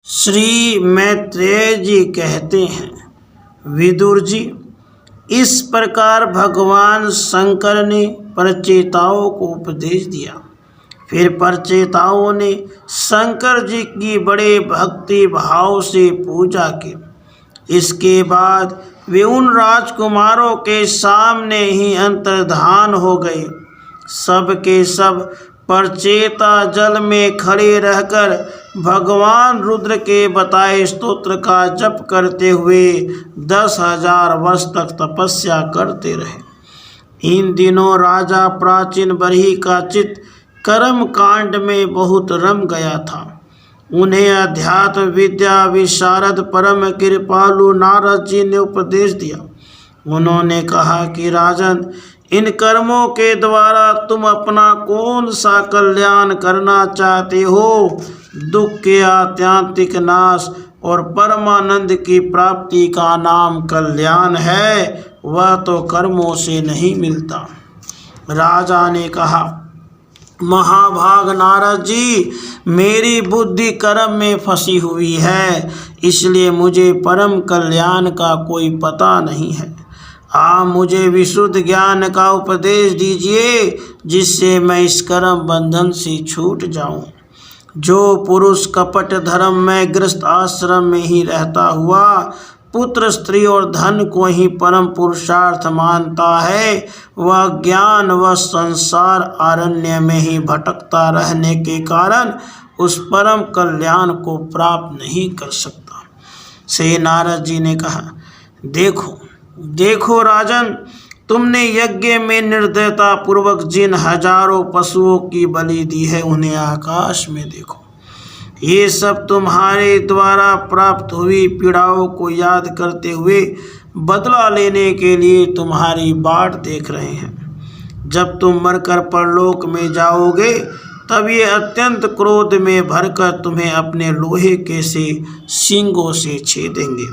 श्री मैत्रेय जी कहते हैं, विदुर जी, इस प्रकार भगवान शंकर ने परचेताओं को उपदेश दिया। फिर परचेताओं ने शंकर जी की बड़े भक्ति भाव से पूजा की। इसके बाद वे उन राजकुमारों के सामने ही अंतर्धान हो गए। सब के सब परचेता जल में खड़े रहकर भगवान रुद्र के बताए स्तोत्र का जप करते हुए 10,000 वर्ष तक तपस्या करते रहे। इन दिनों राजा प्राचीन बरही का चित्त कर्म कांड में बहुत रम गया था। उन्हें अध्यात्म विद्या विशारद परम कृपालु नारद जी ने उपदेश दिया। उन्होंने कहा कि राजन, इन कर्मों के द्वारा तुम अपना कौन सा कल्याण करना चाहते हो? दुख के आत्यांतिक नाश और परमानंद की प्राप्ति का नाम कल्याण है, वह तो कर्मों से नहीं मिलता। राजा ने कहा, महाभाग नारद जी, मेरी बुद्धि कर्म में फंसी हुई है, इसलिए मुझे परम कल्याण का कोई पता नहीं है। आप मुझे विशुद्ध ज्ञान का उपदेश दीजिए, जिससे मैं इस कर्म बंधन से छूट जाऊं। जो पुरुष कपट धर्म में ग्रस्त आश्रम में ही रहता हुआ पुत्र स्त्री और धन को ही परम पुरुषार्थ मानता है, वह ज्ञान व संसार अरण्य में ही भटकता रहने के कारण उस परम कल्याण को प्राप्त नहीं कर सकता। से नारद जी ने कहा, देखो राजन, तुमने यज्ञ में निर्दयता पूर्वक जिन हजारों पशुओं की बलि दी है, उन्हें आकाश में देखो। ये सब तुम्हारे द्वारा प्राप्त हुई पीड़ाओं को याद करते हुए बदला लेने के लिए तुम्हारी बाट देख रहे हैं। जब तुम मरकर परलोक में जाओगे, तब ये अत्यंत क्रोध में भरकर तुम्हें अपने लोहे के से सींगों से छेदेंगे।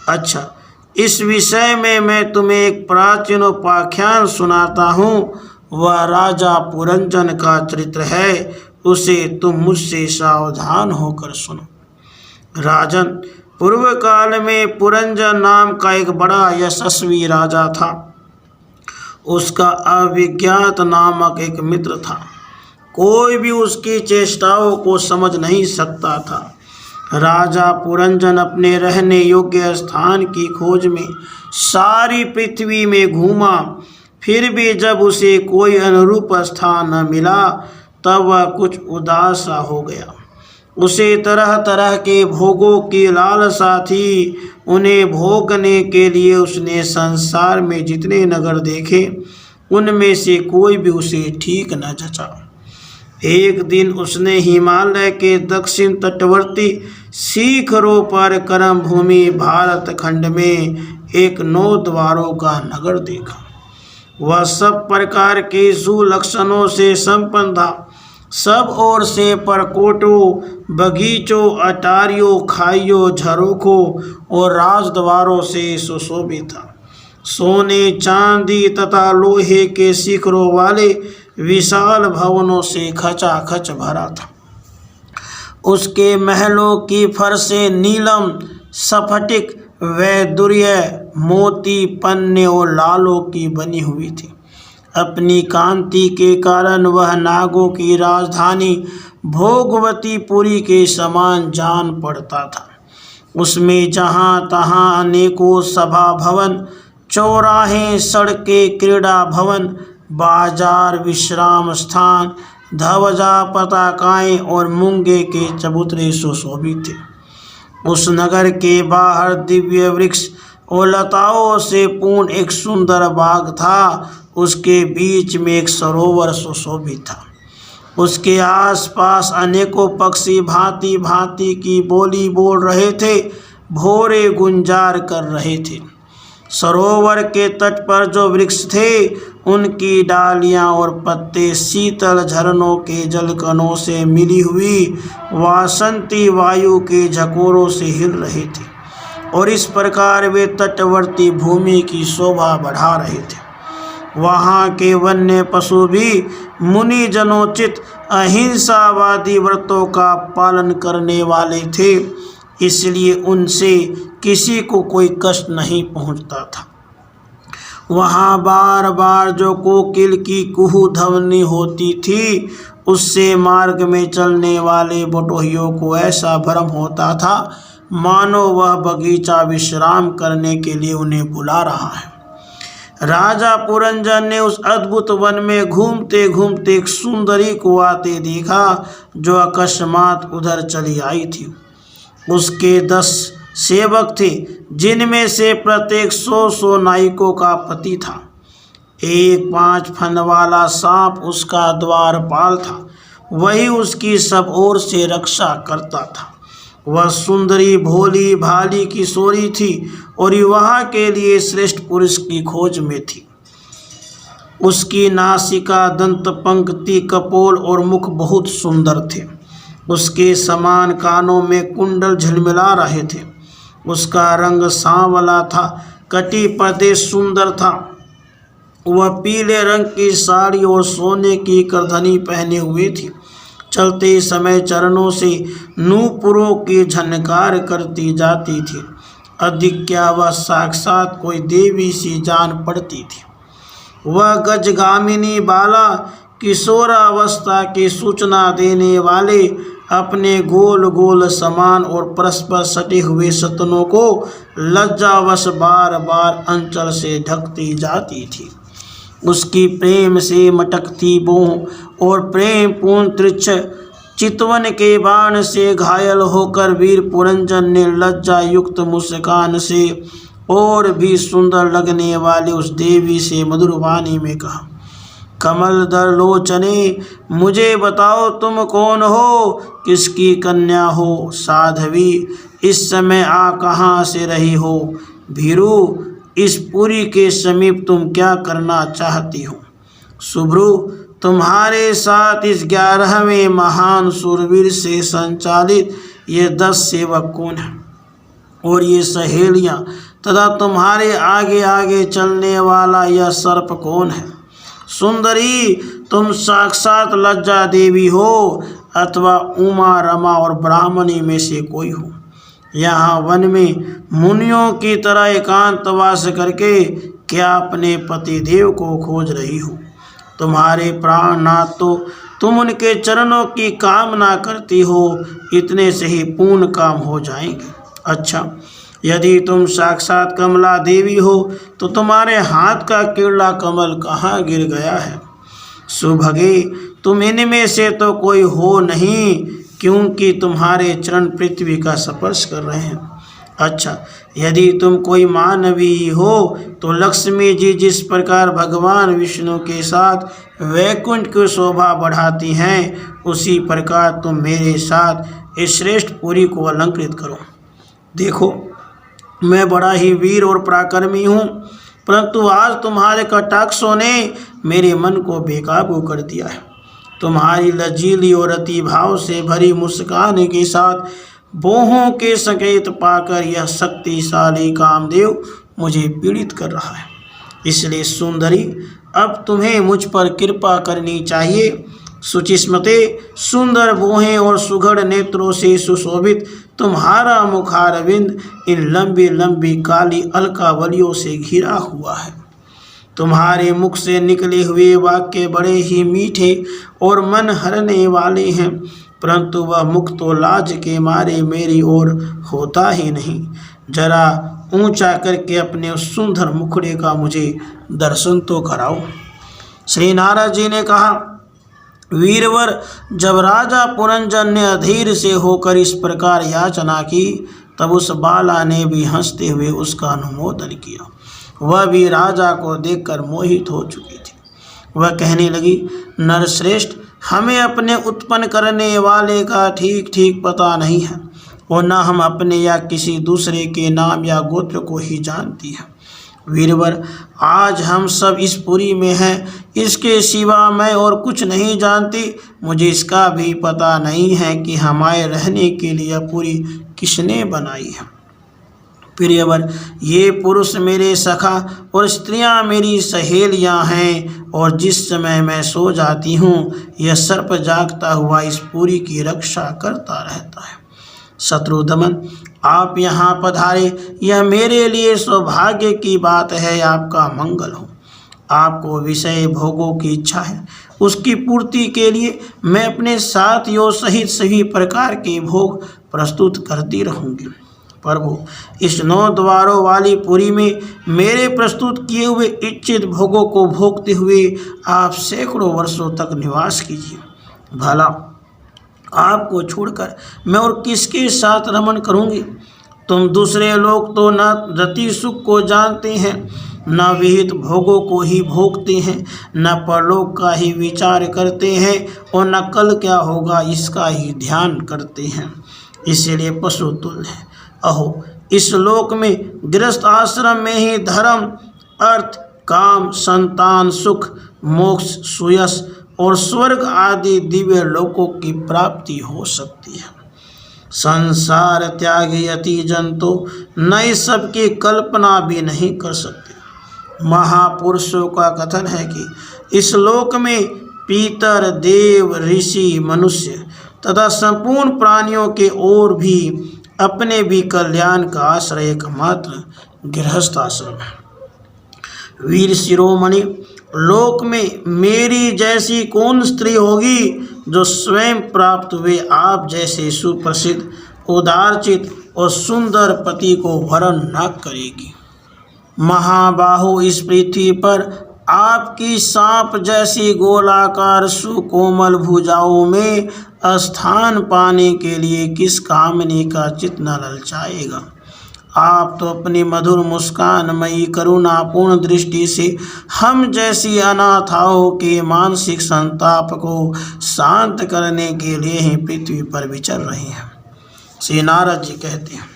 अच्छा, इस विषय में मैं तुम्हें एक प्राचीन उपाख्यान सुनाता हूँ। वह राजा पुरंजन का चरित्र है, उसे तुम मुझसे सावधान होकर सुनो। राजन, पूर्व काल में पुरंजन नाम का एक बड़ा यशस्वी राजा था। उसका अविज्ञात नामक एक मित्र था। कोई भी उसकी चेष्टाओं को समझ नहीं सकता था। राजा पुरंजन अपने रहने योग्य स्थान की खोज में सारी पृथ्वी में घूमा, फिर भी जब उसे कोई अनुरूप स्थान न मिला, तब वह कुछ उदास सा हो गया। उसे तरह तरह के भोगों की लालसा थी। उन्हें भोगने के लिए उसने संसार में जितने नगर देखे, उनमें से कोई भी उसे ठीक न जचा। एक दिन उसने हिमालय के दक्षिण तटवर्ती शिखरों पर कर्म भूमि भारत खंड में एक 9 द्वारों का नगर देखा। वह सब प्रकार के सुलक्षणों से संपन्न था। सब ओर से परकोटों, बगीचों, अटारियों, खाइयों, झरोखों और राजद्वारों से सुशोभित था। सोने, चांदी तथा लोहे के शिखरों वाले विशाल भवनों से खचाखच भरा था। उसके महलों की फर्शें नीलम, स्फटिक, वैदुर्य, मोती, पन्ने और लालों की बनी हुई थी। अपनी कांति के कारण वह नागों की राजधानी भोगवतीपुरी के समान जान पड़ता था। उसमें जहाँ तहाँ अनेकों सभा भवन, चौराहे, सड़कें, क्रीड़ा भवन, बाजार, विश्राम स्थान, ध्वजा, पताकाएं और मूंगे के चबूतरे सुशोभित थे। उस नगर के बाहर दिव्य वृक्ष और लताओं से पूर्ण एक सुंदर बाग था। उसके बीच में एक सरोवर सुशोभित था। उसके आसपास अनेकों पक्षी भांति भांति की बोली बोल रहे थे, भोरे गुंजार कर रहे थे। सरोवर के तट पर जो वृक्ष थे, उनकी डालियां और पत्ते शीतल झरनों के जलकणों से मिली हुई वासंती वायु के झकोरों से हिल रहे थे, और इस प्रकार वे तटवर्ती भूमि की शोभा बढ़ा रहे थे। वहाँ के वन्य पशु भी मुनि जनोचित अहिंसावादी व्रतों का पालन करने वाले थे, इसलिए उनसे किसी को कोई कष्ट नहीं पहुँचता था। वहाँ बार बार जो कोकिल की कुहू ध्वनि होती थी, उससे मार्ग में चलने वाले बटोहियों को ऐसा भ्रम होता था मानो वह बगीचा विश्राम करने के लिए उन्हें बुला रहा है। राजा पुरंजन ने उस अद्भुत वन में घूमते घूमते एक सुंदरी को आते देखा, जो अकस्मात उधर चली आई थी। उसके 10 सेवक थे, जिनमें से प्रत्येक 100 नायकों का पति था। एक 5 फन वाला सांप उसका द्वारपाल था, वही उसकी सब ओर से रक्षा करता था। वह सुंदरी भोली भाली किशोरी थी और विवाह के लिए श्रेष्ठ पुरुष की खोज में थी। उसकी नासिका, दंत पंक्ति, कपोल और मुख बहुत सुंदर थे। उसके समान कानों में कुंडल झिलमिला रहे थे। उसका रंग सांवला था, कटी पदे सुंदर था। वह पीले रंग की साड़ी और सोने की करधनी पहने हुए थी। चलते समय चरणों से नूपुरों की झनकार करती जाती थी। अधिक क्या, वह साक्षात कोई देवी सी जान पड़ती थी। वह गजगामिनी बाला, किशोरावस्था की सूचना देने वाले, अपने गोल गोल समान और परस्पर सटे हुए सतनों को लज्जावश बार बार अंचल से ढकती जाती थी। उसकी प्रेम से मटकती बोह और प्रेम पूर्ण त्रिच्छ चितवन के बाण से घायल होकर वीर पुरंजन ने लज्जा युक्त मुस्कान से और भी सुंदर लगने वाले उस देवी से मधुर वाणी में कहा, कमल दर लोचने, मुझे बताओ तुम कौन हो, किसकी कन्या हो? साध्वी, इस समय आ कहाँ से रही हो? भीरू, इस पुरी के समीप तुम क्या करना चाहती हो? शुभ्रू, तुम्हारे साथ इस 11वें महान शूरवीर से संचालित ये 10 सेवक कौन हैं, और ये सहेलियां तथा तुम्हारे आगे आगे चलने वाला यह सर्प कौन है? सुंदरी, तुम साक्षात लज्जा देवी हो अथवा उमा, रमा और ब्राह्मणी में से कोई हो? यहाँ वन में मुनियों की तरह एकांतवास करके क्या अपने पति देव को खोज रही हो? तुम्हारे प्राणनाथ तो तुम उनके चरणों की कामना करती हो, इतने से ही पूर्ण काम हो जाएंगे। अच्छा, यदि तुम साक्षात कमला देवी हो तो तुम्हारे हाथ का कीड़ा कमल कहाँ गिर गया है? सुभगे, तुम इनमें से तो कोई हो नहीं, क्योंकि तुम्हारे चरण पृथ्वी का स्पर्श कर रहे हैं। अच्छा, यदि तुम कोई मानवी हो तो लक्ष्मी जी जिस प्रकार भगवान विष्णु के साथ वैकुंठ की शोभा बढ़ाती हैं, उसी प्रकार तुम मेरे साथ इस श्रेष्ठ पुरी को अलंकृत करो। देखो, मैं बड़ा ही वीर और पराक्रमी हूँ, परंतु आज तुम्हारे कटाक्षों ने मेरे मन को बेकाबू कर दिया है। तुम्हारी लजीली और अति भाव से भरी मुस्कान के साथ बोहों के संकेत पाकर यह शक्तिशाली कामदेव मुझे पीड़ित कर रहा है। इसलिए सुंदरी, अब तुम्हें मुझ पर कृपा करनी चाहिए। सुचिस्मते, सुंदर बोहें और सुघड़ नेत्रों से सुशोभित तुम्हारा मुखारविंद इन लंबी लंबी काली अलकावलियों से घिरा हुआ है। तुम्हारे मुख से निकले हुए वाक्य बड़े ही मीठे और मन हरने वाले हैं, परंतु वह मुख तो लाज के मारे मेरी ओर होता ही नहीं। जरा ऊंचा करके अपने उस सुंदर मुखड़े का मुझे दर्शन तो कराओ। श्री नारद जी ने कहा, वीरवर, जब राजा पुरंजन ने अधीर से होकर इस प्रकार याचना की, तब उस बाला ने भी हंसते हुए उसका अनुमोदन किया। वह भी राजा को देखकर मोहित हो चुकी थी। वह कहने लगी, नरश्रेष्ठ, हमें अपने उत्पन्न करने वाले का ठीक ठीक पता नहीं है, और न हम अपने या किसी दूसरे के नाम या गोत्र को ही जानती है। वीरवर, आज हम सब इस पुरी में हैं, इसके सिवा मैं और कुछ नहीं जानती। मुझे इसका भी पता नहीं है कि हमारे रहने के लिए पुरी किसने बनाई है। प्रियवर, ये पुरुष मेरे सखा और स्त्रियां मेरी सहेलियां हैं, और जिस समय मैं सो जाती हूँ यह सर्प जागता हुआ इस पुरी की रक्षा करता रहता है। शत्रुदमन, आप यहाँ पधारे, यह मेरे लिए सौभाग्य की बात है। आपका मंगल हो। आपको विषय भोगों की इच्छा है, उसकी पूर्ति के लिए मैं अपने साथियों सहित सभी प्रकार के भोग प्रस्तुत करती रहूँगी। प्रभु, इस 9 द्वारों वाली पुरी में मेरे प्रस्तुत किए हुए इच्छित भोगों को भोगते हुए आप सैकड़ों वर्षों तक निवास कीजिए। भला आपको छोड़कर मैं और किसके साथ रमण करूँगी? तुम दूसरे लोग तो न रति सुख को जानते हैं, न विहित भोगों को ही भोगते हैं, न परलोक का ही विचार करते हैं, और न कल क्या होगा इसका ही ध्यान करते हैं। इसलिए पशु तुल्य है। अहो, इस लोक में गृहस्थ आश्रम में ही धर्म, अर्थ, काम, संतान, सुख, मोक्ष, सुयश और स्वर्ग आदि दिव्य लोकों की प्राप्ति हो सकती है। संसार त्याग यति जंतु न इस सब की कल्पना भी नहीं कर सकते। महापुरुषों का कथन है कि इस लोक में पीतर, देव, ऋषि, मनुष्य तथा संपूर्ण प्राणियों के और भी अपने भी कल्याण का आश्रय एकमात्र गृहस्थ आश्रम है। वीर शिरोमणि, लोक में मेरी जैसी कौन स्त्री होगी जो स्वयं प्राप्त हुए आप जैसे सुप्रसिद्ध, उदारचित और सुंदर पति को वरण न करेगी। महाबाहु, इस पृथ्वी पर आपकी सांप जैसी गोलाकार सुकोमल भुजाओं में स्थान पाने के लिए किस कामनी का चित्त न ललचाएगा। आप तो अपनी मधुर मुस्कानमयी करुणापूर्ण दृष्टि से हम जैसी अनाथाओं के मानसिक संताप को शांत करने के लिए ही पृथ्वी पर विचर रहे हैं। श्री नारद जी कहते हैं,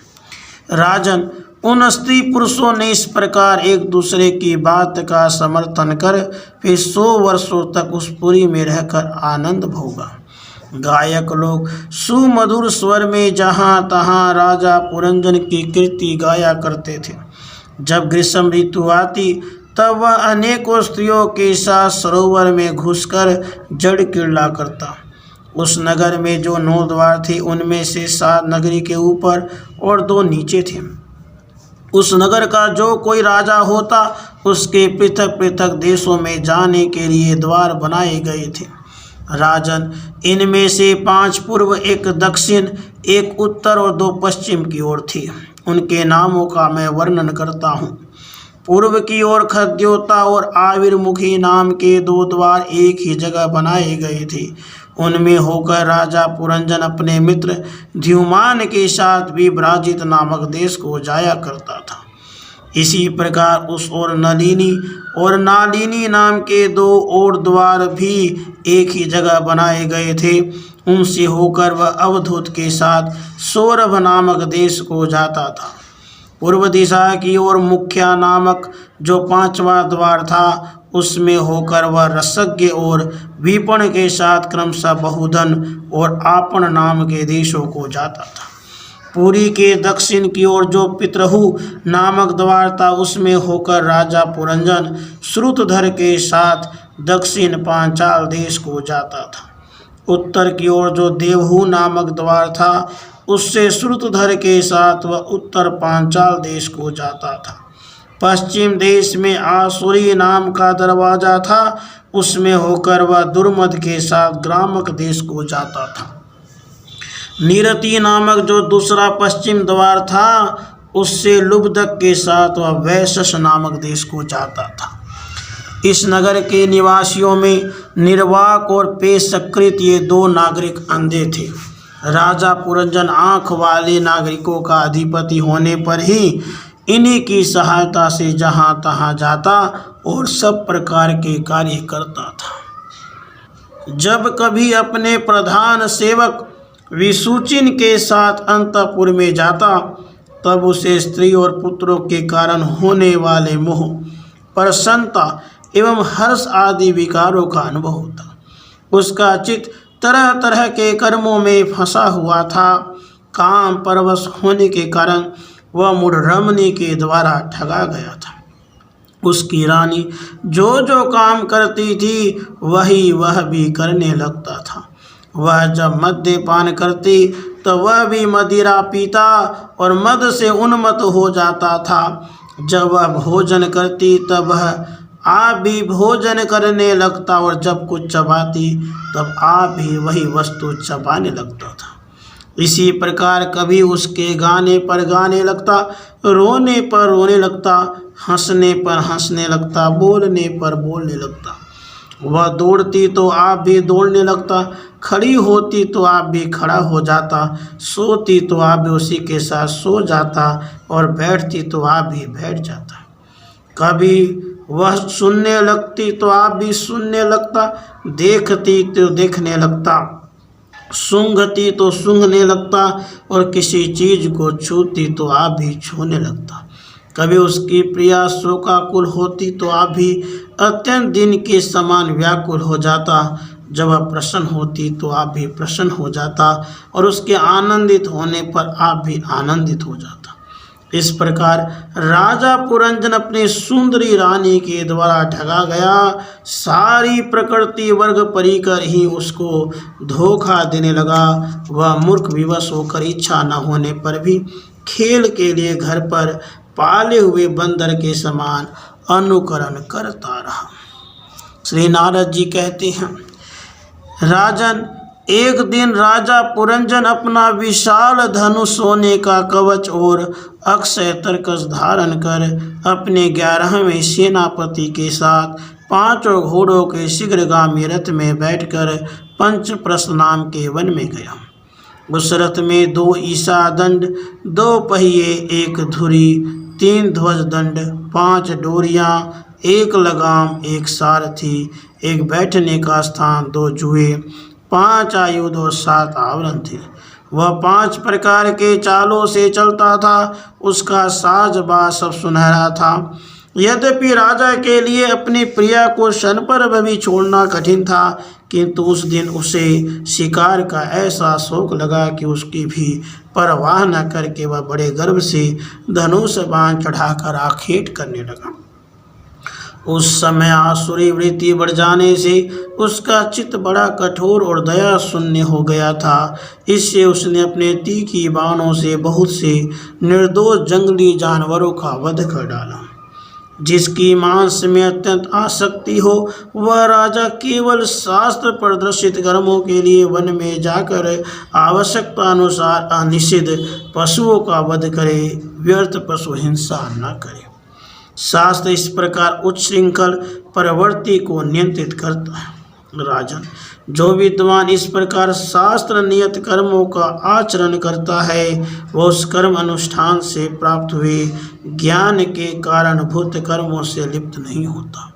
राजन, उन स्त्री पुरुषों ने इस प्रकार एक दूसरे की बात का समर्थन कर फिर 100 वर्षों तक उस पुरी में रहकर आनंद भोगा। गायक लोग सुमधुर स्वर में जहाँ तहाँ राजा पुरंजन की कीर्ति गाया करते थे। जब ग्रीष्म ऋतु आती तब वह अनेकों स्त्रियों के साथ सरोवर में घुसकर जड़ कीड़ा करता। उस नगर में जो 9 द्वार थे उनमें से 7 नगरी के ऊपर और 2 नीचे थे। उस नगर का जो कोई राजा होता उसके पृथक पृथक देशों में जाने के लिए द्वार बनाए गए थे। राजन, इनमें से 5 पूर्व, 1 दक्षिण, 1 उत्तर और 2 पश्चिम की ओर थी। उनके नामों का मैं वर्णन करता हूँ। पूर्व की ओर खद्योता और आविर्मुखी नाम के 2 द्वार एक ही जगह बनाए गए थे। उनमें होकर राजा पुरंजन अपने मित्र द्युमान के साथ भी ब्राजित नामक देश को जाया करता था। इसी प्रकार उस ओर नलिनी और नालिनी नाम के 2 और द्वार भी एक ही जगह बनाए गए थे। उनसे होकर वह अवधूत के साथ सौरभ नामक देश को जाता था। पूर्व दिशा की ओर मुख्या नामक जो 5वां द्वार था उसमें होकर वह रसज्ञ और विपण के साथ क्रमशः बहुधन और आपण नाम के देशों को जाता था। पुरी के दक्षिण की ओर जो पितृहु नामक द्वार था उसमें होकर राजा पुरंजन श्रुतधर के साथ दक्षिण पांचाल देश को जाता था। उत्तर की ओर जो देवहु नामक द्वार था उससे श्रुतधर के साथ वह उत्तर पांचाल देश को जाता था। पश्चिम देश में आसुरी नाम का दरवाजा था, उसमें होकर वह दुर्मद के साथ ग्रामक देश को जाता था। निरति नामक जो दूसरा पश्चिम द्वार था उससे लुब्धक के साथ वह वैशस नामक देश को जाता था। इस नगर के निवासियों में निर्वाक और पेशकृत ये 2 नागरिक अंधे थे। राजा पुरंजन आँख वाले नागरिकों का अधिपति होने पर ही इन्हीं की सहायता से जहाँ तहाँ जाता और सब प्रकार के कार्य करता था। जब कभी अपने प्रधान सेवक विसूचिन के साथ अंतपुर में जाता तब उसे स्त्री और पुत्रों के कारण होने वाले मोह, प्रसन्नता एवं हर्ष आदि विकारों का अनुभव होता। उसका चित्त तरह तरह के कर्मों में फंसा हुआ था। काम परवश होने के कारण वह मूढ़रमणी के द्वारा ठगा गया था। उसकी रानी जो जो काम करती थी वही वह भी करने लगता था। वह जब मद्यपान करती तो वह भी मदिरा पीता और मद से उन्मत्त हो जाता था। जब वह भोजन करती तब वह आप भी भोजन करने लगता और जब कुछ चबाती तब आप भी वही वस्तु चबाने लगता था। इसी प्रकार कभी उसके गाने पर गाने लगता, रोने पर रोने लगता, हंसने पर हंसने लगता, बोलने पर बोलने लगता। वह दौड़ती तो आप भी दौड़ने लगता, खड़ी होती तो आप भी खड़ा हो जाता, सोती तो आप भी उसी के साथ सो जाता और बैठती तो आप भी बैठ जाता। कभी वह सुनने लगती तो आप भी सुनने लगता, देखती तो देखने लगता, सूंघती तो सूंघने लगता और किसी चीज़ को छूती तो आप भी छूने लगता। कभी उसकी प्रिया शोकाकुल होती तो आप भी अत्यंत दिन के समान व्याकुल हो जाता। जब वह प्रसन्न होती तो आप भी प्रसन्न हो जाता और उसके आनंदित होने पर आप भी आनंदित हो जाता। इस प्रकार राजा पुरंजन अपनी सुंदरी रानी के द्वारा ठगा गया। सारी प्रकृति वर्ग परिकर ही उसको धोखा देने लगा। वह मूर्ख विवश होकर इच्छा न होने पर भी खेल के लिए घर पर पाले हुए बंदर के समान अनुकरण करता रहा। श्री नारद जी कहते हैं, राजन, एक दिन राजा पुरंजन अपना विशाल धनुष, सोने का कवच और अक्षय तरकस धारण कर अपने 11वें सेनापति के साथ 5 घोड़ों के शीघ्रगामी रथ में बैठकर पंचप्रस्थ नाम के वन में गया। उस रथ में 2 ईसा दंड, 2 पहिए, 1 धुरी, 3 ध्वज दंड, 5 डोरियां, 1 लगाम, 1 सारथी, 1 बैठने का स्थान, 2 जुए, 5 आयुध और 7 आवरण थे। वह 5 प्रकार के चालों से चलता था। उसका साजबाज सब सुनहरा था। यद्यपि राजा के लिए अपनी प्रिया को क्षण पर भी छोड़ना कठिन था, किंतु उस दिन उसे शिकार का ऐसा शौक लगा कि उसकी भी परवाह न करके वह बड़े गर्व से धनुष बाण चढ़ाकर आखेट करने लगा। उस समय आसुरी वृत्ति बढ़ जाने से उसका चित्त बड़ा कठोर और दया शून्य हो गया था। इससे उसने अपने तीखी बाणों से बहुत से निर्दोष जंगली जानवरों का वध कर डाला। जिसकी मांस में अत्यंत आसक्ति हो वह राजा केवल शास्त्र प्रदर्शित कर्मों के लिए वन में जाकर आवश्यकता अनुसार अनिषिद्ध पशुओं का वध करे, व्यर्थ पशु हिंसा न करे। शास्त्र इस प्रकार उच्छृंखल प्रवृत्ति को नियंत्रित करता है। राजन, जो विद्वान इस प्रकार शास्त्र नियत कर्मों का आचरण करता है वह उस कर्म अनुष्ठान से प्राप्त हुए ज्ञान के कारणभूत कर्मों से लिप्त नहीं होता।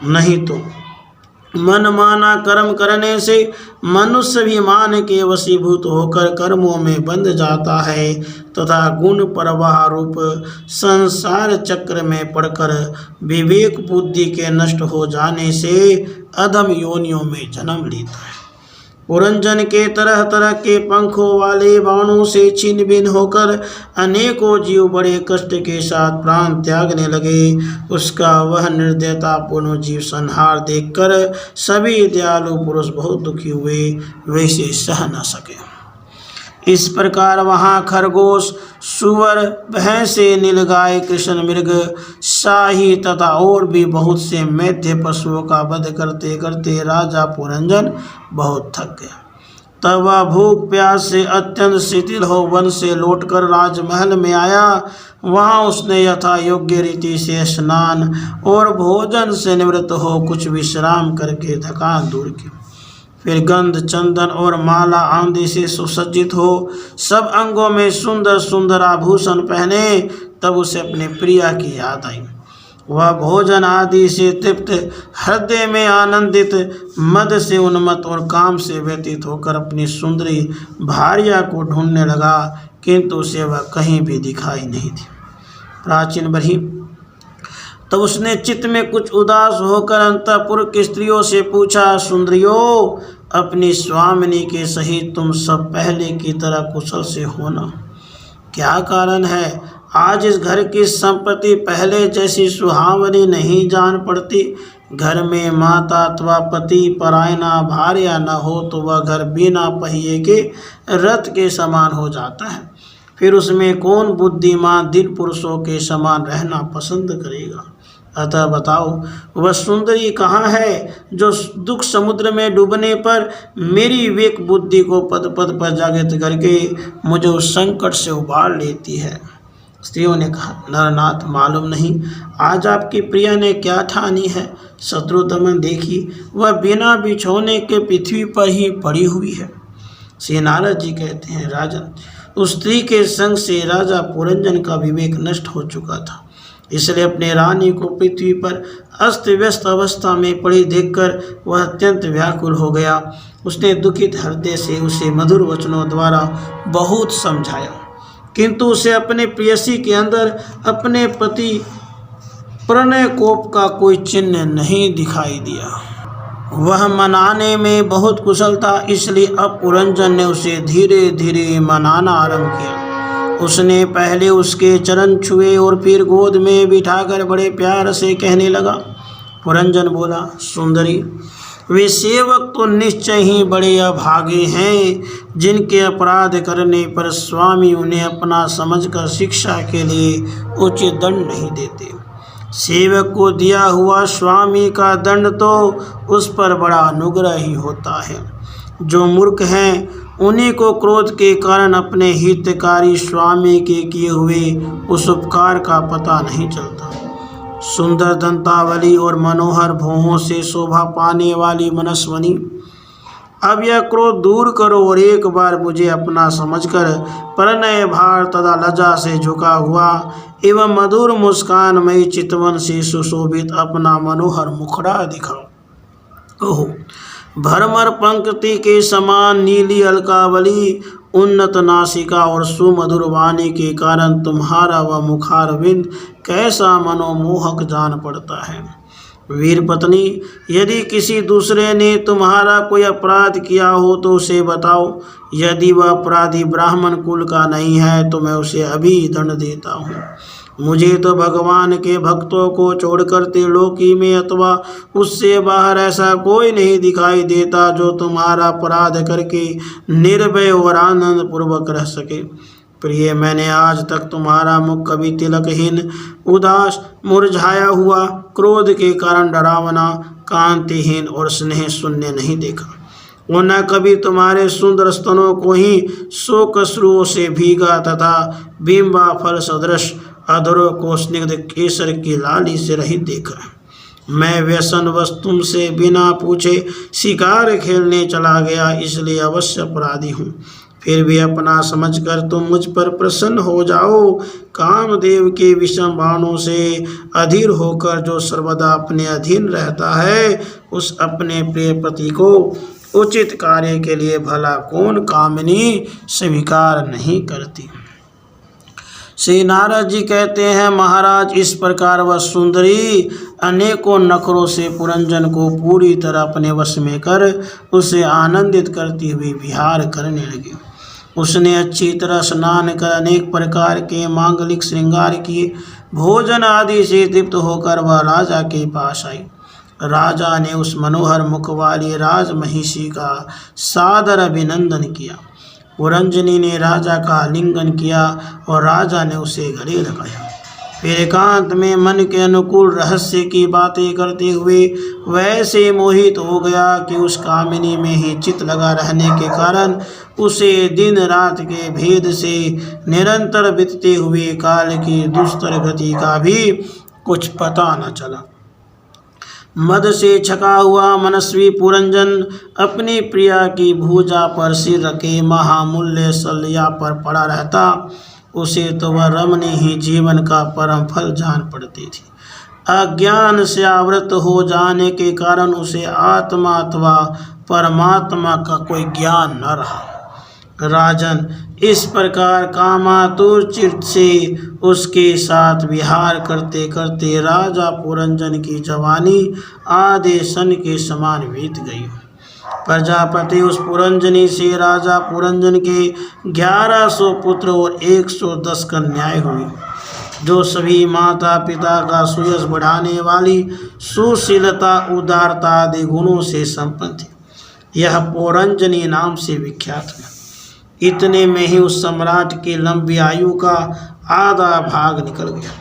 नहीं तो मनमाना कर्म करने से मनुष्य भी मान के वशीभूत होकर कर्मों में बंध जाता है तथा गुण प्रवाह रूप संसार चक्र में पड़कर विवेक बुद्धि के नष्ट हो जाने से अधम योनियों में जन्म लेता है। पुरंजन के तरह तरह के पंखों वाले बाणों से छिन्न भिन्न होकर अनेकों जीव बड़े कष्ट के साथ प्राण त्यागने लगे। उसका वह निर्दयतापूर्ण जीव संहार देखकर सभी दयालु पुरुष बहुत दुखी हुए, वे इसे सह न सके। इस प्रकार वहाँ खरगोश, सुअर, भैंसे, नीलगाय, कृष्ण मृग, शाही तथा और भी बहुत से मैथ्य पशुओं का वध करते करते राजा पुरंजन बहुत थक गया। तब वह भूख प्यास से अत्यंत शिथिल हो वन से लौटकर राजमहल में आया। वहाँ उसने यथा योग्य रीति से स्नान और भोजन से निवृत्त हो कुछ विश्राम करके थकान दूर की। फिर गंध, चंदन और माला आदि से सुसज्जित हो सब अंगों में सुंदर सुंदर आभूषण पहने तब उसे अपने प्रिया की याद आई। वह भोजन आदि से तृप्त, हृदय में आनंदित, मद से उन्मत्त और काम से व्यतीत होकर अपनी सुंदरी भार्या को ढूंढने लगा, किंतु उसे वह कहीं भी दिखाई नहीं थी। प्राचीन बरही तब उसने चित्त में कुछ उदास होकर अंतःपुर की स्त्रियों से पूछा, सुंदरियों, अपनी स्वामिनी के सहित तुम सब पहले की तरह कुशल से हो न? क्या कारण है? आज इस घर की संपत्ति पहले जैसी सुहावनी नहीं जान पड़ती। घर में माता अथवा पति परायना भार्या न हो तो वह घर बिना पहिए के रथ के समान हो जाता है। फिर उसमें कौन बुद्धिमान दिल पुरुषों के समान रहना पसंद करेगा? अतः बताओ, वह सुंदरी कहाँ है जो दुख समुद्र में डूबने पर मेरी विवेक बुद्धि को पद पद पर जागृत करके मुझे उस संकट से उबार लेती है? स्त्रियों ने कहा, नरनाथ, मालूम नहीं आज आपकी प्रिया ने क्या ठानी है। शत्रुदमन देखी, वह बिना बिछोने के पृथ्वी पर ही पड़ी हुई है। श्री नारद जी कहते हैं, राजन, उस स्त्री के संग से राजा पुरंजन का विवेक नष्ट हो चुका था, इसलिए अपने रानी को पृथ्वी पर अस्त व्यस्त अवस्था में पड़ी देखकर वह अत्यंत व्याकुल हो गया। उसने दुखित हृदय से उसे मधुर वचनों द्वारा बहुत समझाया, किंतु उसे अपने प्रेयसी के अंदर अपने पति प्रणय कोप का कोई चिन्ह नहीं दिखाई दिया। वह मनाने में बहुत कुशल था, इसलिए अब पुरंजन ने उसे धीरे धीरे मनाना आरंभ किया। उसने पहले उसके चरण छुए और फिर गोद में बिठाकर बड़े प्यार से कहने लगा। पुरंजन बोला, सुंदरी, वे सेवक तो निश्चय ही बड़े अभागे हैं जिनके अपराध करने पर स्वामी उन्हें अपना समझकर शिक्षा के लिए उचित दंड नहीं देते। सेवक को दिया हुआ स्वामी का दंड तो उस पर बड़ा अनुग्रह ही होता है। जो मूर्ख हैं उन्हीं को क्रोध के कारण अपने हितकारी स्वामी के किए हुए उस उपकार का पता नहीं चलता। सुंदर दंतावली और मनोहर भौहों से शोभा पाने वाली मनस्वनी, अब यह क्रोध दूर करो और एक बार मुझे अपना समझकर प्रणय भार तथा लज्जा से झुका हुआ एवं मधुर मुस्कानमयी चितवन से सुशोभित अपना मनोहर मुखड़ा दिखाओ। ओहो, भरमर पंक्ति के समान नीली अलकावली, उन्नत नासिका और सुमधुर वाणी के कारण तुम्हारा वह मुखारविंद कैसा मनोमोहक जान पड़ता है। वीर पत्नी, यदि किसी दूसरे ने तुम्हारा कोई अपराध किया हो तो उसे बताओ। यदि वह अपराधी ब्राह्मण कुल का नहीं है तो मैं उसे अभी दंड देता हूँ। मुझे तो भगवान के भक्तों को छोड़कर त्रिलोकी में अथवा उससे बाहर ऐसा कोई नहीं दिखाई देता जो तुम्हारा अपराध करके निर्भय और आनंद पूर्वक रह सके। प्रिय, मैंने आज तक तुम्हारा मुख कभी तिलकहीन, उदास, मुरझाया हुआ, क्रोध के कारण डरावना, कांतिहीन और स्नेह शून्य नहीं देखा। वो न कभी तुम्हारे सुंदर स्तनों को ही शोक अश्रुओं से भीगा तथा बिंबा फल सदृश अधरों को स्निग्ध केसर की लाली से रहित देखा। मैं व्यसनवश तुमसे बिना पूछे शिकार खेलने चला गया, इसलिए अवश्य अपराधी हूँ। फिर भी अपना समझकर तुम मुझ पर प्रसन्न हो जाओ। कामदेव के विषम बाणों से अधीर होकर जो सर्वदा अपने अधीन रहता है, उस अपने प्रिय पति को उचित कार्य के लिए भला कौन कामिनी स्वीकार नहीं करती। श्री नारद जी कहते हैं, महाराज, इस प्रकार वह सुंदरी अनेकों नखरों से पुरंजन को पूरी तरह अपने वश में कर उसे आनंदित करती हुई विहार करने लगी। उसने अच्छी तरह स्नान कर अनेक प्रकार के मांगलिक श्रृंगार किए। भोजन आदि से तृप्त होकर वह राजा के पास आई। राजा ने उस मनोहर मुख वाली राजमहिषी का सादर अभिनंदन किया। पुरंजनी ने राजा का आलिंगन किया और राजा ने उसे गले लगाया। फिर एकांत में मन के अनुकूल रहस्य की बातें करते हुए वैसे मोहित हो गया कि उस कामिनी में ही चित लगा रहने के कारण उसे दिन रात के भेद से निरंतर बीतते हुए काल की दुस्तर गति का भी कुछ पता न चला। मद से छका हुआ मनस्वी पुरंजन अपनी प्रिया की भुजा पर सिर रखे महामूल्य शैया पर पड़ा रहता। उसे तो वह रमणी ही जीवन का परम फल जान पड़ती थी। अज्ञान से आवृत हो जाने के कारण उसे आत्मा अथवा परमात्मा का कोई ज्ञान न रहा। राजन, इस प्रकार कामातुर चित्त से उसके साथ विहार करते करते राजा पुरंजन की जवानी आधे सन के समान बीत गई। प्रजापति उस पुरंजनी से राजा पुरंजन के 1100 पुत्र और 110 कन्याएं हुई, जो सभी माता पिता का सुयश बढ़ाने वाली सुशीलता, उदारता आदि गुणों से संपन्न थी। यह पुरंजनी नाम से विख्यात है। इतने में ही उस सम्राट की लंबी आयु का आधा भाग निकल गया।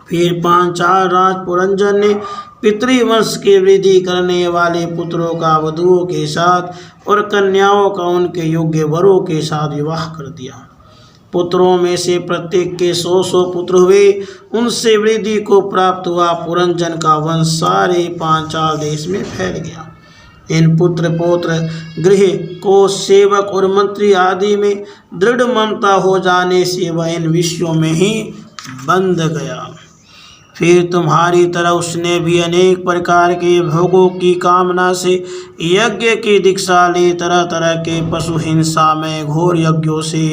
फिर पांचाल राज पुरंजन ने पितृवंश की वृद्धि करने वाले पुत्रों का वधुओं के साथ और कन्याओं का उनके योग्य वरों के साथ विवाह कर दिया। पुत्रों में से प्रत्येक के 100 पुत्र हुए। उनसे वृद्धि को प्राप्त हुआ पुरंजन का वंश सारे पांचाल देश में फैल गया। इन पुत्र पौत्र गृह को सेवक और मंत्री आदि में दृढ़ ममता हो जाने से वह इन विषयों में ही बंध गया। फिर तुम्हारी तरह उसने भी अनेक प्रकार के भोगों की कामना से यज्ञ की दीक्षा ले तरह तरह के पशु हिंसा में घोर यज्ञों से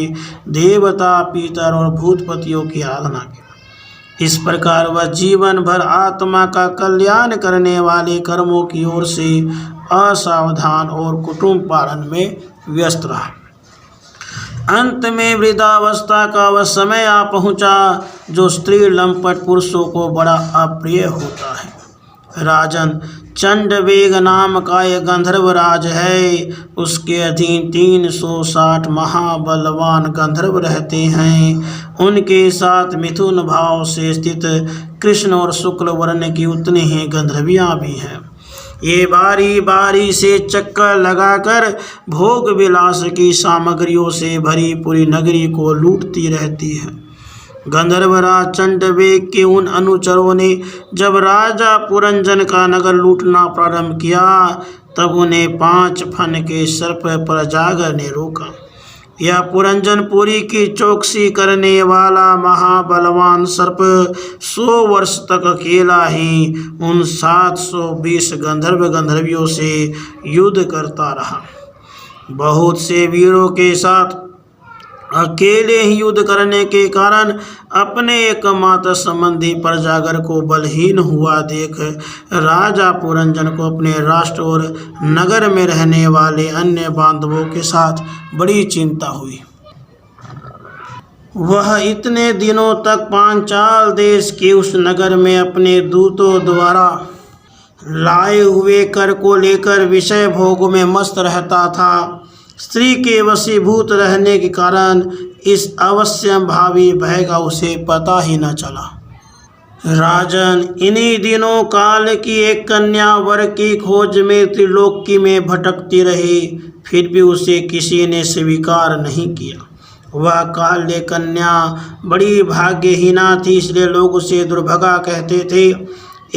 देवता, पितर और भूतपतियों की आराधना की। इस प्रकार वह जीवन भर आत्मा का कल्याण करने वाले कर्मों की ओर से असावधान और कुटुंब पालन में व्यस्त रहा। अंत में वृद्धावस्था का वह समय आ पहुंचा जो स्त्री लंपट पुरुषों को बड़ा अप्रिय होता है। राजन, चंडवेग नाम का यह गंधर्व राज है। उसके अधीन 360 महाबलवान गंधर्व रहते हैं। उनके साथ मिथुन भाव से स्थित कृष्ण और शुक्ल वर्ण की उतनी ही गंधर्वियाँ भी हैं। ये बारी बारी से चक्कर लगाकर भोग विलास की सामग्रियों से भरी पूरी नगरी को लूटती रहती है। गंधर्वराज चंडवेग के उन अनुचरों ने जब राजा पुरंजन का नगर लूटना प्रारंभ किया, तब उन्हें 5 फन के सर्प पर जागर ने रोका। यह पुरंजनपुरी की चौकसी करने वाला महाबलवान सर्प 100 वर्ष तक अकेला ही उन 720 गंधर्व गंधर्वियों से युद्ध करता रहा। बहुत से वीरों के साथ अकेले ही युद्ध करने के कारण अपने एकमात्र संबंधी प्रजागर को बलहीन हुआ देख राजा पुरंजन को अपने राष्ट्र और नगर में रहने वाले अन्य बांधवों के साथ बड़ी चिंता हुई। वह इतने दिनों तक पांचाल देश के उस नगर में अपने दूतों द्वारा लाए हुए कर को लेकर विषय भोग में मस्त रहता था। स्त्री के वशीभूत रहने के कारण इस अवश्यम भावी भय का उसे पता ही न चला। राजन, इन्हीं दिनों काल की एक कन्या वर की खोज में त्रिलोकी में भटकती रही, फिर भी उसे किसी ने स्वीकार नहीं किया। वह काल्य कन्या बड़ी भाग्यहीना थी, इसलिए लोग उसे दुर्भगा कहते थे।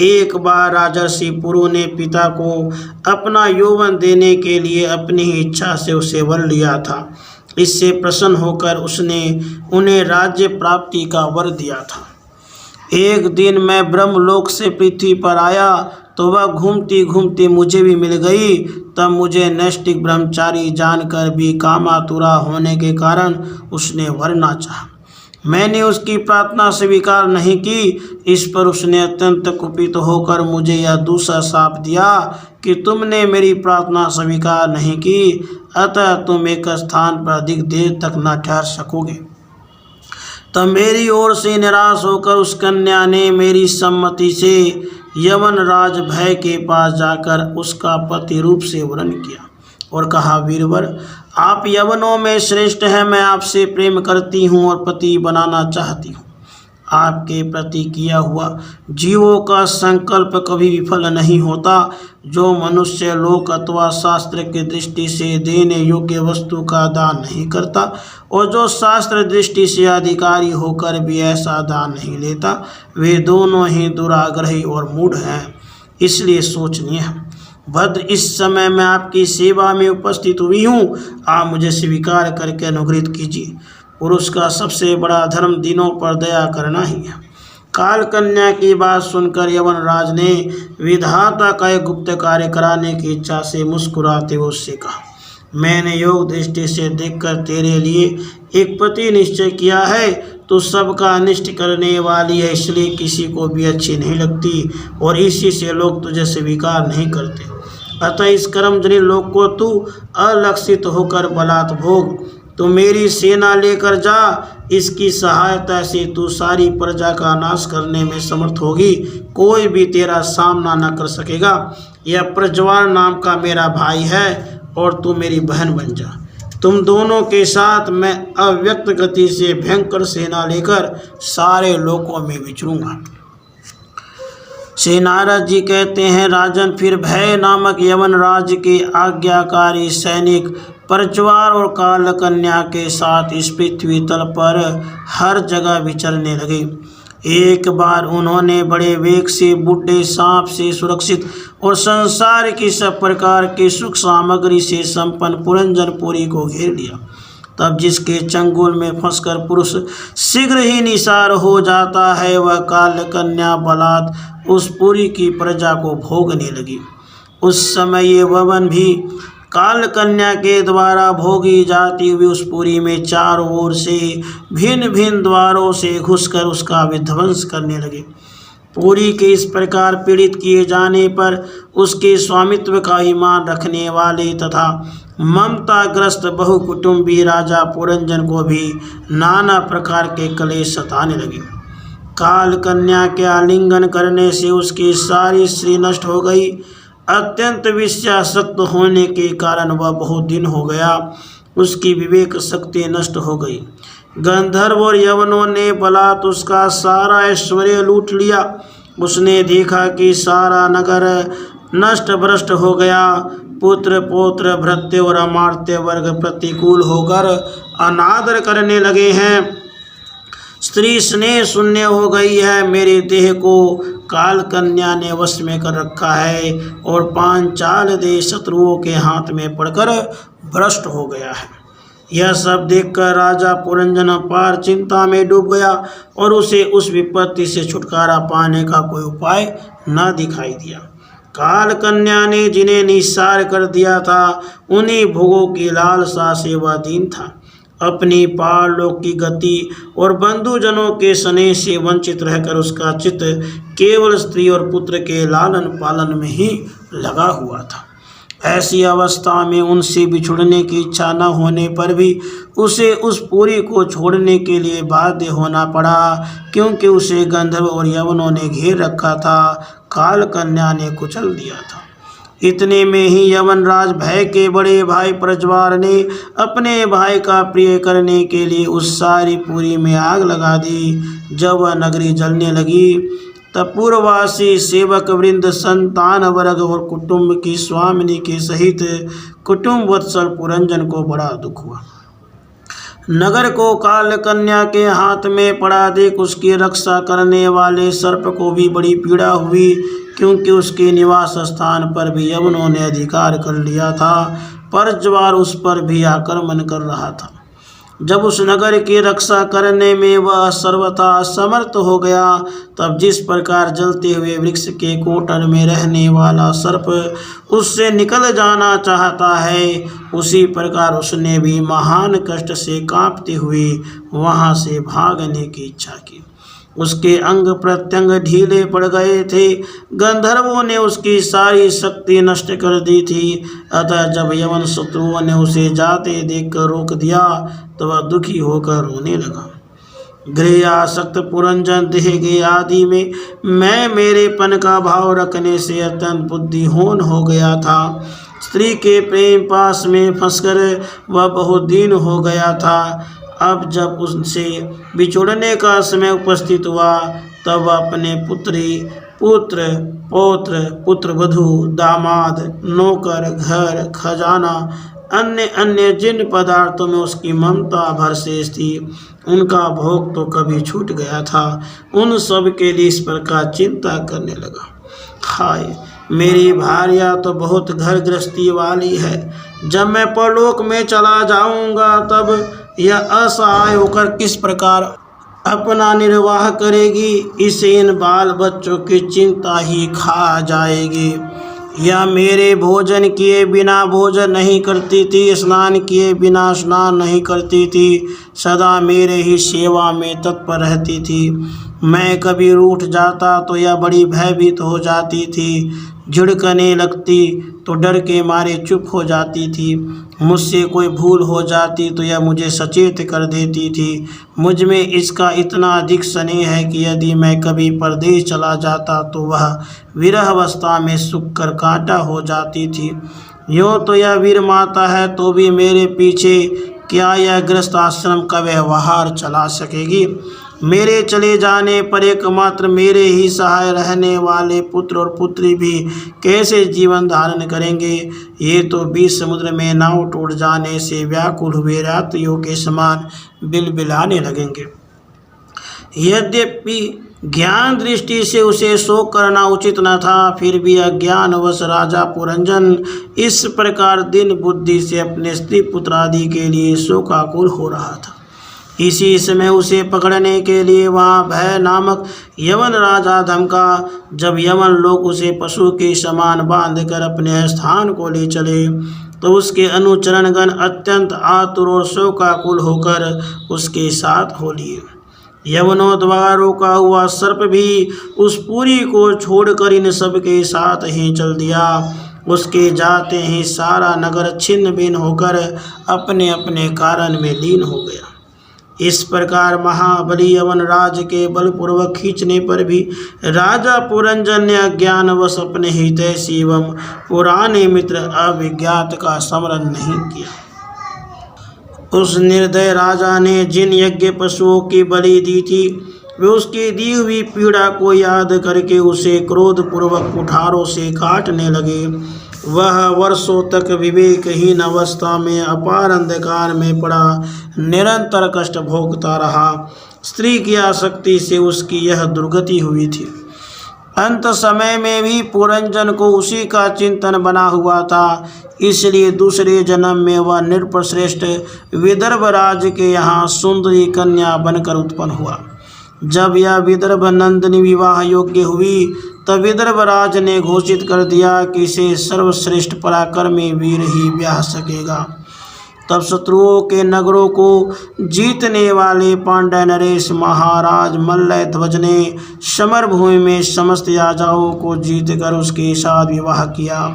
एक बार राजर्षि पुरु ने पिता को अपना यौवन देने के लिए अपनी ही इच्छा से उसे वर लिया था। इससे प्रसन्न होकर उसने उन्हें राज्य प्राप्ति का वर दिया था। एक दिन मैं ब्रह्मलोक से पृथ्वी पर आया तो वह घूमती घूमती मुझे भी मिल गई। तब मुझे नैष्ठिक ब्रह्मचारी जानकर भी कामातुरा होने के कारण उसने वरना चाहा। मैंने उसकी प्रार्थना स्वीकार नहीं की। इस पर उसने अत्यंत कुपित होकर मुझे यह दूसरा शाप दिया कि तुमने मेरी प्रार्थना स्वीकार नहीं की, अतः तुम एक स्थान पर अधिक देर तक न ठहर सकोगे। तब मेरी ओर से निराश होकर उस कन्या ने मेरी सम्मति से यवन राज भय के पास जाकर उसका पति रूप से वर्ण किया और कहा, वीरवर, आप यवनों में श्रेष्ठ हैं। मैं आपसे प्रेम करती हूँ और पति बनाना चाहती हूँ। आपके प्रति किया हुआ जीवों का संकल्प कभी विफल नहीं होता। जो मनुष्य लोक अथवा शास्त्र की दृष्टि से देने योग्य वस्तु का दान नहीं करता और जो शास्त्र दृष्टि से अधिकारी होकर भी ऐसा दान नहीं लेता, वे दोनों ही दुराग्रही और मूढ़ हैं। इसलिए सोचनीय है। भद्र, इस समय मैं आपकी सेवा में उपस्थित हुई हूँ, आप मुझे स्वीकार करके अनुग्रहित कीजिए। पुरुष का सबसे बड़ा धर्म दिनों पर दया करना ही है। काल कन्या की बात सुनकर यवन राज ने विधाता का एक गुप्त कार्य कराने की इच्छा से मुस्कुराते हुए उससे कहा, मैंने योग दृष्टि से देखकर तेरे लिए एक पति निश्चय किया है। तो सबका अनिष्ट करने वाली है, इसलिए किसी को भी अच्छी नहीं लगती और इसी से लोग तुझे स्वीकार नहीं करते। अतः इस कर्मजनित लोक को तू अलक्षित होकर बलात् भोग। तू मेरी सेना लेकर जा, इसकी सहायता से तू सारी प्रजा का नाश करने में समर्थ होगी, कोई भी तेरा सामना न कर सकेगा। यह प्रज्वाल नाम का मेरा भाई है और तू मेरी बहन बन जा। तुम दोनों के साथ मैं अव्यक्त गति से भयंकर सेना लेकर सारे लोकों में विचरूंगा। श्री नारद जी कहते हैं, राजन फिर भय नामक यवन राज्य के आज्ञाकारी सैनिक प्रज्वाल और कालकन्या के साथ इस पृथ्वी तल पर हर जगह विचरने लगे। एक बार उन्होंने बड़े वेग से बूढ़े सांप से सुरक्षित और संसार की सब प्रकार की सुख सामग्री से संपन्न पुरंजनपुरी को घेर लिया। तब जिसके चंगुल में फंसकर पुरुष शीघ्र ही निसार हो जाता है, वह कालकन्या बलात् उस पुरी की प्रजा को भोगने लगी। उस समय ये वन भी कालकन्या के द्वारा भोगी जाती हुई उस पुरी में चारों ओर से भिन्न भिन्न द्वारों से घुसकर उसका विध्वंस करने लगे। पुरी के इस प्रकार पीड़ित किए जाने पर उसके स्वामित्व का ईमान रखने वाले तथा ममताग्रस्त बहुकुटुंबी राजा पुरंजन को भी नाना प्रकार के क्लेश सताने लगे। कालकन्या के आलिंगन करने से उसकी सारी स्त्री नष्ट हो गई। अत्यंत विषयासक्त होने के कारण वह बहुत दिन हो गया, उसकी विवेक शक्ति नष्ट हो गई। गंधर्व और यवनों ने बलात् उसका सारा ऐश्वर्य लूट लिया। उसने देखा कि सारा नगर नष्ट भ्रष्ट हो गया। पुत्र पौत्र भृत्य और अमात्य वर्ग प्रतिकूल होकर अनादर करने लगे हैं। स्त्री स्नेह शून्य हो गई है। मेरे देह को कालकन्या ने वश में कर रखा है और पांचाल देश शत्रुओं के हाथ में पड़कर भ्रष्ट हो गया है। यह सब देखकर राजा पुरंजन अपार चिंता में डूब गया और उसे उस विपत्ति से छुटकारा पाने का कोई उपाय न दिखाई दिया। कालकन्या ने जिन्हें निस्सार कर दिया था, उन्हीं भोगों की लालसा से वह दीन था। अपनी पारलोक की गति और बंधुजनों के स्नेह से वंचित रहकर उसका चित्त केवल स्त्री और पुत्र के लालन पालन में ही लगा हुआ था। ऐसी अवस्था में उनसे बिछुड़ने की इच्छा न होने पर भी उसे उस पुरी को छोड़ने के लिए बाध्य होना पड़ा, क्योंकि उसे गंधर्व और यवनों ने घेर रखा था, कालकन्या ने कुचल दिया था। इतने में ही यवनराज भय के बड़े भाई प्रज्वाल ने अपने भाई का प्रिय करने के लिए उस सारी पुरी में आग लगा दी। जब वह नगरी जलने लगी तब पूर्ववासी सेवक वृंद, संतान वर्ग और कुटुंब की स्वामिनी के सहित कुटुंब वत्सल पुरंजन को बड़ा दुख हुआ। नगर को कालकन्या के हाथ में पड़ा देख उसकी रक्षा करने वाले सर्प को भी बड़ी पीड़ा हुई, क्योंकि उसके निवास स्थान पर भी यवनों ने अधिकार कर लिया था। प्रज्वाल उस पर भी आक्रमण कर रहा था। जब उस नगर की रक्षा करने में वह सर्वथा असमर्थ हो गया, तब जिस प्रकार जलते हुए वृक्ष के कोटर में रहने वाला सर्प उससे निकल जाना चाहता है, उसी प्रकार उसने भी महान कष्ट से कांपते हुए वहां से भागने की इच्छा की। उसके अंग प्रत्यंग ढीले पड़ गए थे। गंधर्वों ने उसकी सारी शक्ति नष्ट कर दी थी। अतः जब यवन शत्रुओं ने उसे जाते देखकर रोक दिया तो वह दुखी होकर रोने लगा। गृह आसक्त पुरंजन देह के आदि में मैं मेरेपन का भाव रखने से अत्यंत बुद्धिहीन हो गया था। स्त्री के प्रेम पास में फंसकर वह बहुत दीन हो गया था। अब जब उनसे बिछुड़ने का समय उपस्थित हुआ, तब अपने पुत्री, पुत्र, पौत्र, पुत्रवधू, दामाद, नौकर, घर, खजाना, अन्य अन्य जिन पदार्थों में उसकी ममता भर शेष थी, उनका भोग तो कभी छूट गया था, उन सब के लिए इस प्रकार चिंता करने लगा। हाय, मेरी भार्या तो बहुत घर गृहस्थी वाली है। जब मैं परलोक में चला जाऊंगा तब यह असहाय होकर किस प्रकार अपना निर्वाह करेगी, इसे इन बाल बच्चों की चिंता ही खा जाएगी। यह मेरे भोजन किए बिना भोजन नहीं करती थी, स्नान किए बिना स्नान नहीं करती थी, सदा मेरे ही सेवा में तत्पर रहती थी। मैं कभी रूठ जाता तो यह बड़ी भयभीत हो जाती थी। झिड़कने लगती तो डर के मारे चुप हो जाती थी। मुझसे कोई भूल हो जाती तो यह मुझे सचेत कर देती थी। मुझ में इसका इतना अधिक स्नेह है कि यदि मैं कभी परदेश चला जाता तो वह विरह अवस्था में सूख कर कांटा हो जाती थी। यूँ तो यह वीर माता है तो भी मेरे पीछे क्या यह गृहस्थ आश्रम का व्यवहार चला सकेगी। मेरे चले जाने पर एकमात्र मेरे ही सहाय रहने वाले पुत्र और पुत्री भी कैसे जीवन धारण करेंगे। ये तो बीच समुद्र में नाव टूट जाने से व्याकुल हुए रात्रियों के समान बिलबिलाने लगेंगे। यद्यपि ज्ञान दृष्टि से उसे शोक करना उचित न था, फिर भी अज्ञानवश राजा पुरंजन इस प्रकार दिन बुद्धि से अपने स्त्री पुत्र आदि के लिए शोकाकुल हो रहा था। इसी समय उसे पकड़ने के लिए वहाँ भय नामक यवन राजा धमका। जब यवन लोग उसे पशु के समान बांधकर अपने स्थान को ले चले तो उसके अनुचरणगण अत्यंत आतुर और शोकाकुल होकर उसके साथ हो लिए। यवनों द्वारा रोका हुआ सर्प भी उस पुरी को छोड़कर इन सब के साथ ही चल दिया। उसके जाते ही सारा नगर छिन्न भिन्न होकर अपने अपने कारण में लीन हो गया। इस प्रकार महाबली यवन राज के बलपूर्वक खींचने पर भी राजा पुरंजन ने अज्ञानवश अपने हितैषी एवं पुराने मित्र अभिज्ञात का स्मरण नहीं किया। उस निर्दय राजा ने जिन यज्ञ पशुओं की बलि दी थी वे उसकी दी हुई पीड़ा को याद करके उसे क्रोधपूर्वक कुठारों से काटने लगे। वह वर्षों तक विवेकहीन अवस्था में अपार अंधकार में पड़ा निरंतर कष्ट भोगता रहा। स्त्री की आसक्ति से उसकी यह दुर्गति हुई थी। अंत समय में भी पुरंजन को उसी का चिंतन बना हुआ था, इसलिए दूसरे जन्म में वह नृपश्रेष्ठ विदर्भ राज के यहाँ सुंदरी कन्या बनकर उत्पन्न हुआ। जब यह विदर्भ नंदिनी विवाह योग्य हुई तब विदर्भ राज ने घोषित कर दिया कि इसे सर्वश्रेष्ठ पराक्रमी वीर ही ब्याह सकेगा। तब शत्रुओं के नगरों को जीतने वाले पांड्य नरेश महाराज मल्ल ध्वज ने समर भूमि में समस्त राजाओं को जीतकर उसके साथ विवाह किया।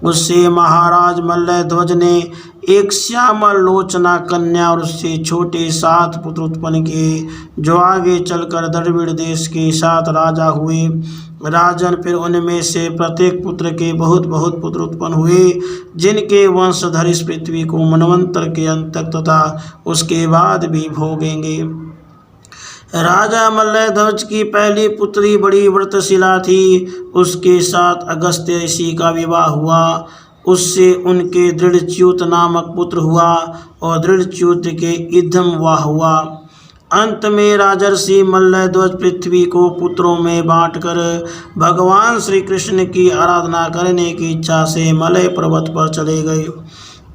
उससे महाराज मल्ल ध्वज ने एक श्यामल लोचना कन्या और उससे छोटे 7 पुत्र उत्पन्न किए, जो आगे चलकर द्रविड़ देश के 7 राजा हुए। राजन फिर उनमें से प्रत्येक पुत्र के बहुत बहुत पुत्र उत्पन्न हुए, जिनके वंशधर इस पृथ्वी को मनवंतर के अंत तक तथा उसके बाद भी भोगेंगे। राजा मल्लध्वज की पहली पुत्री बड़ी व्रतशिला थी। उसके साथ अगस्त्य ऋषि का विवाह हुआ। उससे उनके दृढ़च्युत नामक पुत्र हुआ और दृढ़च्युत के इद्धमवाह हुआ। अंत में राजर्षि मल्लध्वज पृथ्वी को पुत्रों में बांटकर भगवान श्री कृष्ण की आराधना करने की इच्छा से मलय पर्वत पर चले गए।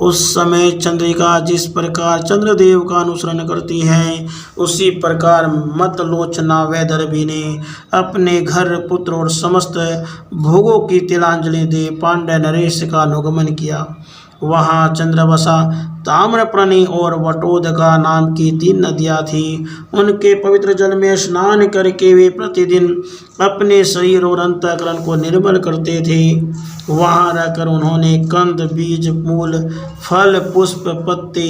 उस समय चंद्रिका जिस प्रकार चंद्रदेव का अनुसरण करती है, उसी प्रकार मतलोचना वैदर्भी ने अपने घर, पुत्र और समस्त भोगों की तिलांजलि दे पांड्य नरेश का अनुगमन किया। वहाँ चंद्रवसा, ताम्रप्रणी और वटोदका नाम की 3 नदियाँ थीं। उनके पवित्र जल में स्नान करके वे प्रतिदिन अपने शरीर और अंतःकरण को निर्मल करते थे। वहाँ रहकर उन्होंने कंद, बीज, मूल, फल, पुष्प, पत्ते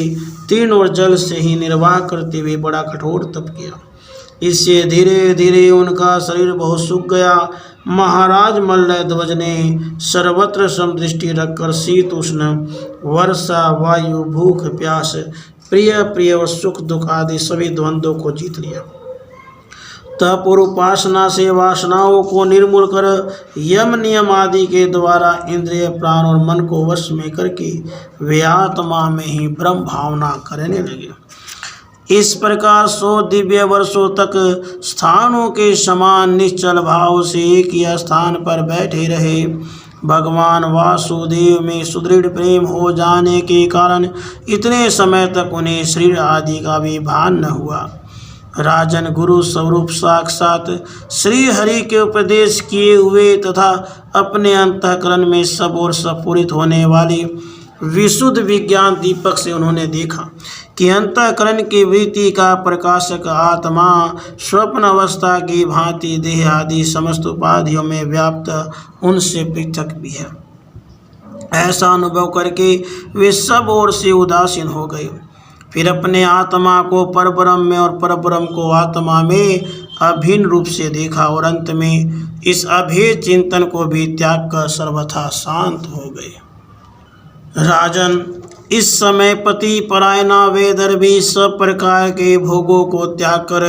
तीनों जल से ही निर्वाह करते हुए बड़ा कठोर तप किया। इससे धीरे धीरे उनका शरीर बहुत सूख गया। महाराज मल्लध्वज ने सर्वत्र समदृष्टि रखकर शीत उष्ण, वर्षा, वायु, भूख प्यास, प्रिय प्रिय और सुख दुख आदि सभी द्वंद्वों को जीत लिया। तप और उपासना से वासनाओं को निर्मूल कर यम नियम आदि के द्वारा इंद्रिय, प्राण और मन को वश में करके वे आत्मा में ही ब्रह्म भावना करने लगे। इस प्रकार 100 दिव्य वर्षों तक स्थानों के समान निश्चल भाव से एक ही स्थान पर बैठे रहे। भगवान वासुदेव में सुदृढ़ प्रेम हो जाने के कारण इतने समय तक उन्हें शरीर आदि का भी भान न हुआ। राजन गुरु स्वरूप साक्षात श्री हरि के उपदेश किए हुए तथा अपने अंतःकरण में सब और स्फुरित होने वाली विशुद्ध विज्ञान दीपक से उन्होंने देखा कि अंतःकरण की वृत्ति का प्रकाशक आत्मा स्वप्न अवस्था की भांति देह आदि समस्त उपाधियों में व्याप्त उनसे पृथक भी है। ऐसा अनुभव करके वे सब ओर से उदासीन हो गए। फिर अपने आत्मा को परब्रह्म में और परब्रह्म को आत्मा में अभिन्न रूप से देखा और अंत में इस अभेद चिंतन को भी त्याग कर सर्वथा शांत हो गए। राजन, इस समय पति परायणा वेदर्भी सब प्रकार के भोगों को त्याग कर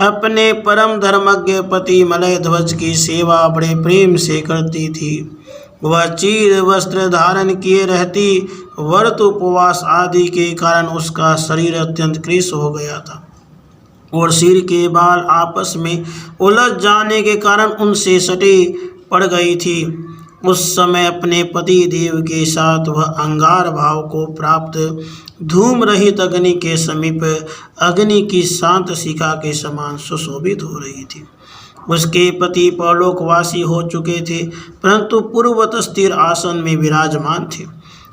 अपने परम धर्मज्ञ पति मलय ध्वज की सेवा बड़े प्रेम से करती थी। वह चीर वस्त्र धारण किए रहती, व्रत उपवास आदि के कारण उसका शरीर अत्यंत कृश हो गया था और सिर के बाल आपस में उलझ जाने के कारण उनसे सटी पड़ गई थी। उस समय अपने पति देव के साथ वह अंगार भाव को प्राप्त धूम रहित अग्नि के समीप अग्नि की शांत शिखा के समान सुशोभित हो रही थी। उसके पति परलोकवासी हो चुके थे, परंतु पूर्ववत स्थिर आसन में विराजमान थे।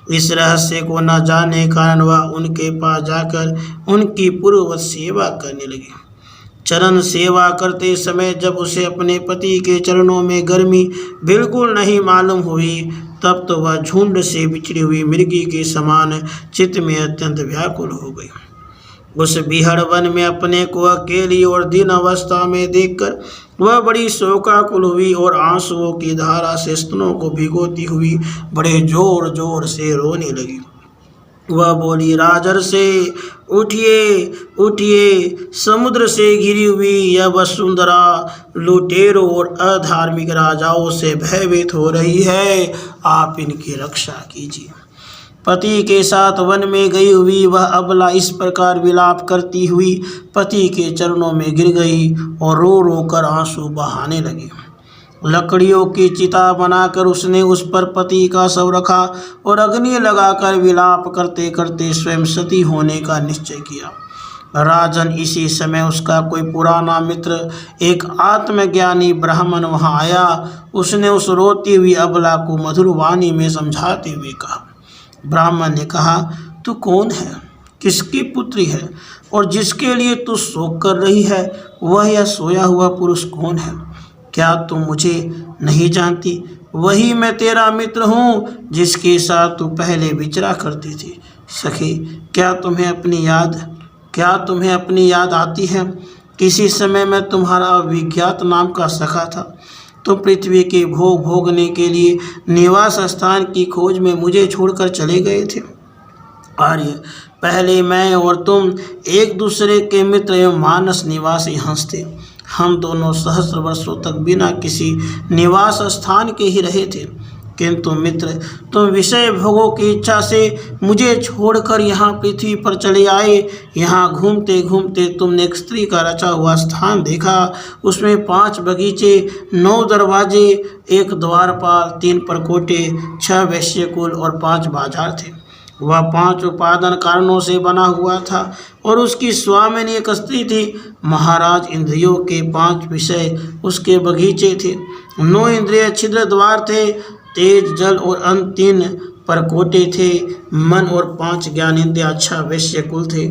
इस रहस्य को न जानने कारण वह उनके पास जाकर उनकी पूर्ववत सेवा करने लगी। चरण सेवा करते समय जब उसे अपने पति के चरणों में गर्मी बिल्कुल नहीं मालूम हुई, तब तो वह झुंड से बिछड़ी हुई मृगी के समान चित्त में अत्यंत व्याकुल हो गई। उस बिहड़ वन में अपने को अकेली और दीन अवस्था में देखकर वह बड़ी शोकाकुल हुई और आंसुओं की धारा से स्तनों को भिगोती हुई बड़े जोर जोर से रोने लगी। वह बोली, राजर्षे उठिए उठिए, समुद्र से घिरी हुई यह वसुंधरा लुटेरों और अधार्मिक राजाओं से भयभीत हो रही है, आप इनकी रक्षा कीजिए। पति के साथ वन में गई हुई वह अबला इस प्रकार विलाप करती हुई पति के चरणों में गिर गई और रो रो कर आंसू बहाने लगी। लकड़ियों की चिता बनाकर उसने उस पर पति का शव रखा और अग्नि लगाकर विलाप करते करते स्वयं सती होने का निश्चय किया। राजन, इसी समय उसका कोई पुराना मित्र एक आत्मज्ञानी ब्राह्मण वहां आया। उसने उस रोती हुई अबला को मधुर वाणी में समझाते हुए कहा। ब्राह्मण ने कहा, तू कौन है, किसकी पुत्री है और जिसके लिए तू शोक कर रही है वह यह सोया हुआ पुरुष कौन है? क्या तुम मुझे नहीं जानती? वही मैं तेरा मित्र हूँ जिसके साथ तू पहले विचरा करती थी। सखी, क्या तुम्हें अपनी याद आती है? किसी समय मैं तुम्हारा अविज्ञात नाम का सखा था। तुम पृथ्वी के भोग भोगने के लिए निवास स्थान की खोज में मुझे छोड़कर चले गए थे। आर्य, पहले मैं और तुम एक दूसरे के मित्र एवं मानस निवासी हंस थे। हम दोनों सहस्र वर्षों तक बिना किसी निवास स्थान के ही रहे थे, किंतु मित्र, तुम विषय भोगों की इच्छा से मुझे छोड़कर यहाँ पृथ्वी पर चले आए। यहाँ घूमते घूमते तुमने एक स्त्री का रचा हुआ स्थान देखा। उसमें 5 बगीचे, 9 दरवाजे, 1 द्वारपाल, 3 परकोटे, 6 वैश्यकुल और 5 बाजार थे। वह 5 उपादान कारणों से बना हुआ था और उसकी स्वामिनी एक स्त्री थी। महाराज, इंद्रियों के 5 विषय उसके बगीचे थे। 9 इंद्रिय छिद्र द्वार थे। तेज, जल और अन्न 3 परकोटे थे। मन और 5 ज्ञानेंद्रियां 6 वैश्यकुल थे।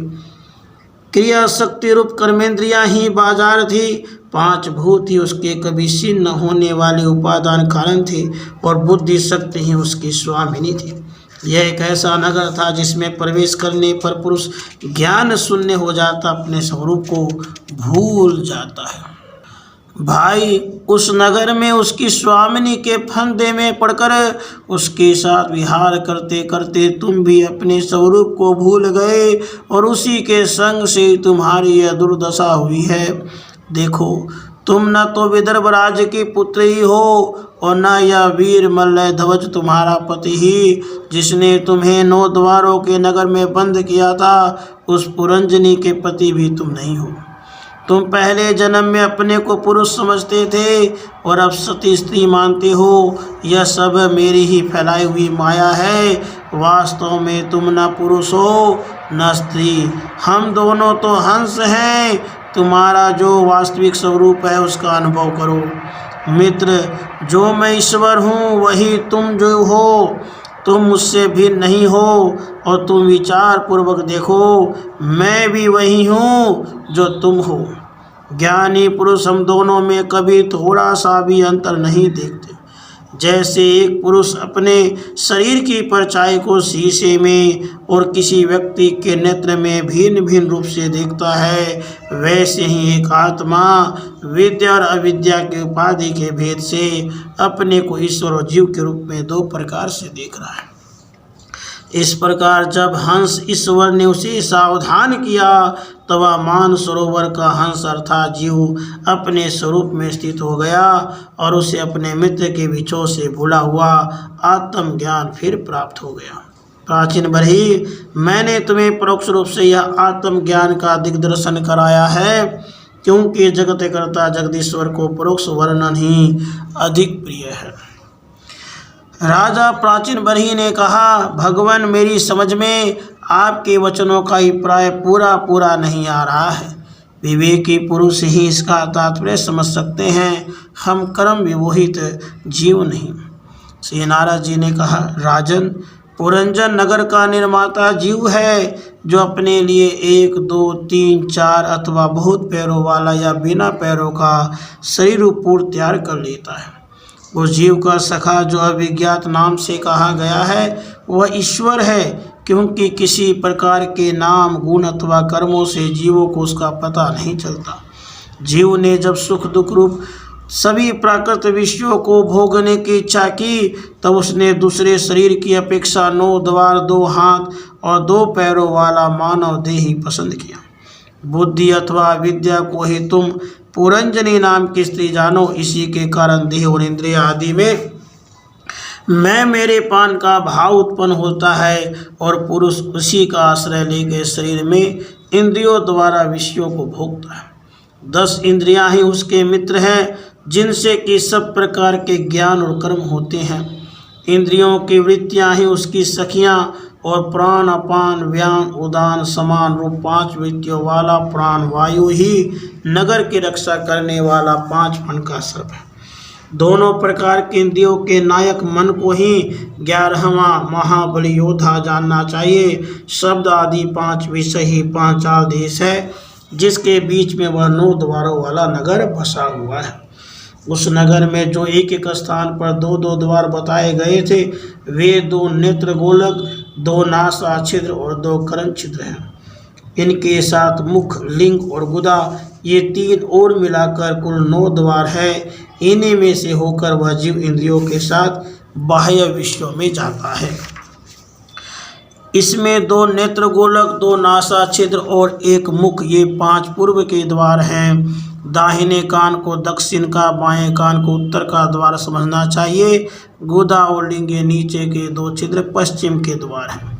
क्रिया शक्ति रूप कर्मेंद्रियां ही बाजार थी। 5 भूत ही उसके कभी क्षीण न होने वाले उपादान कारण थे और बुद्धि शक्ति ही उसकी स्वामिनी थी। यह एक ऐसा नगर था जिसमें प्रवेश करने पर पुरुष ज्ञान शून्य हो जाता, अपने स्वरूप को भूल जाता है। भाई, उस नगर में उसकी स्वामिनी के फंदे में पड़कर उसके साथ विहार करते करते तुम भी अपने स्वरूप को भूल गए और उसी के संग से तुम्हारी यह दुर्दशा हुई है। देखो, तुम न तो विदर्भ राज्य की पुत्री हो और न यह वीर मल्लय ध्वज तुम्हारा पति ही, जिसने तुम्हें 9 द्वारों के नगर में बंद किया था, उस पुरंजनी के पति भी तुम नहीं हो। तुम पहले जन्म में अपने को पुरुष समझते थे और अब सती स्त्री मानते हो। यह सब मेरी ही फैलाई हुई माया है। वास्तव में तुम न पुरुष हो न स्त्री, हम दोनों तो हंस हैं। तुम्हारा जो वास्तविक स्वरूप है उसका अनुभव करो। मित्र, जो मैं ईश्वर हूँ वही तुम जो हो। तुम मुझसे भिन्न नहीं हो और तुम विचार पूर्वक देखो, मैं भी वही हूँ जो तुम हो। ज्ञानी पुरुष हम दोनों में कभी थोड़ा सा भी अंतर नहीं देखते। जैसे एक पुरुष अपने शरीर की परछाई को शीशे में और किसी व्यक्ति के नेत्र में भिन्न भिन्न रूप से देखता है, वैसे ही एक आत्मा विद्या और अविद्या की उपाधि के भेद से अपने को ईश्वर और जीव के रूप में दो प्रकार से देख रहा है। इस प्रकार जब हंस ईश्वर ने उसे सावधान किया, तब मान सरोवर का हंस अर्थात जीव अपने स्वरूप में स्थित हो गया और उसे अपने मित्र के बिछोह से भूला हुआ आत्मज्ञान फिर प्राप्त हो गया। प्राचीन बरही, मैंने तुम्हें परोक्ष रूप से यह आत्मज्ञान का दिग्दर्शन कराया है, क्योंकि जगत कर्ता जगदीश्वर को परोक्ष वर्णन ही अधिक प्रिय है। राजा प्राचीन बरही ने कहा, भगवान मेरी समझ में आपके वचनों का अभिप्राय पूरा नहीं आ रहा है। विवेकी पुरुष ही इसका तात्पर्य समझ सकते हैं, हम कर्म विमोहित जीव नहीं। श्री नारद जी ने कहा, राजन, पुरंजन नगर का निर्माता जीव है, जो अपने लिए 1, 2, 3, 4 अथवा बहुत पैरों वाला या बिना पैरों का शरीर रूप तैयार कर लेता है। उस जीव का सखा जो अभिज्ञात नाम से कहा गया है, वह ईश्वर है, क्योंकि किसी प्रकार के नाम, गुण अथवा कर्मों से जीवों को उसका पता नहीं चलता। जीव ने जब सुख दुख रूप सभी प्राकृत विषयों को भोगने की इच्छा की, तब उसने दूसरे शरीर की अपेक्षा 9 द्वार, 2 हाथ और 2 पैरों वाला मानव देह ही पसंद किया। बुद्धि अथवा विद्या को ही तुम पुरंजनी नाम की स्त्री जानो। इसी के कारण देह और इंद्रिय आदि में मैं मेरे पान का भाव उत्पन्न होता है और पुरुष उसी का आश्रय लेकर शरीर में इंद्रियों द्वारा विषयों को भोगता है। 10 इंद्रियां ही उसके मित्र हैं, जिनसे कि सब प्रकार के ज्ञान और कर्म होते हैं। इंद्रियों की वृत्तियां ही उसकी सखियां और प्राण, अपान, व्यान, उदान, समान रूप 5 वृत्तियों वाला प्राण वायु ही नगर की रक्षा करने वाला 5 फण का सर्प है। दोनों प्रकार के इंद्रियों के नायक मन को ही 11वां महाबली योद्धा जानना चाहिए। शब्द आदि 5 विषय ही 5 आदेश है, जिसके बीच में वह 9 द्वारों वाला नगर बसा हुआ है। उस नगर में जो एक स्थान पर 2 द्वार बताए गए थे, वे 2 नेत्र गोलक, 2 नासा छिद्र और 2 कर्ण छिद्र हैं। इनके साथ मुख, लिंग और गुदा, ये 3 और मिलाकर कुल 9 द्वार है। इन्हीं में से होकर वह जीव इंद्रियों के साथ बाह्य विषयों में जाता है। इसमें 2 नेत्र गोलक, 2 नासा छिद्र और 1 मुख, ये 5 पूर्व के द्वार हैं। दाहिने कान को दक्षिण का, बाएं कान को उत्तर का द्वार समझना चाहिए। गुदा और लिंग नीचे के 2 छिद्र पश्चिम के द्वार हैं।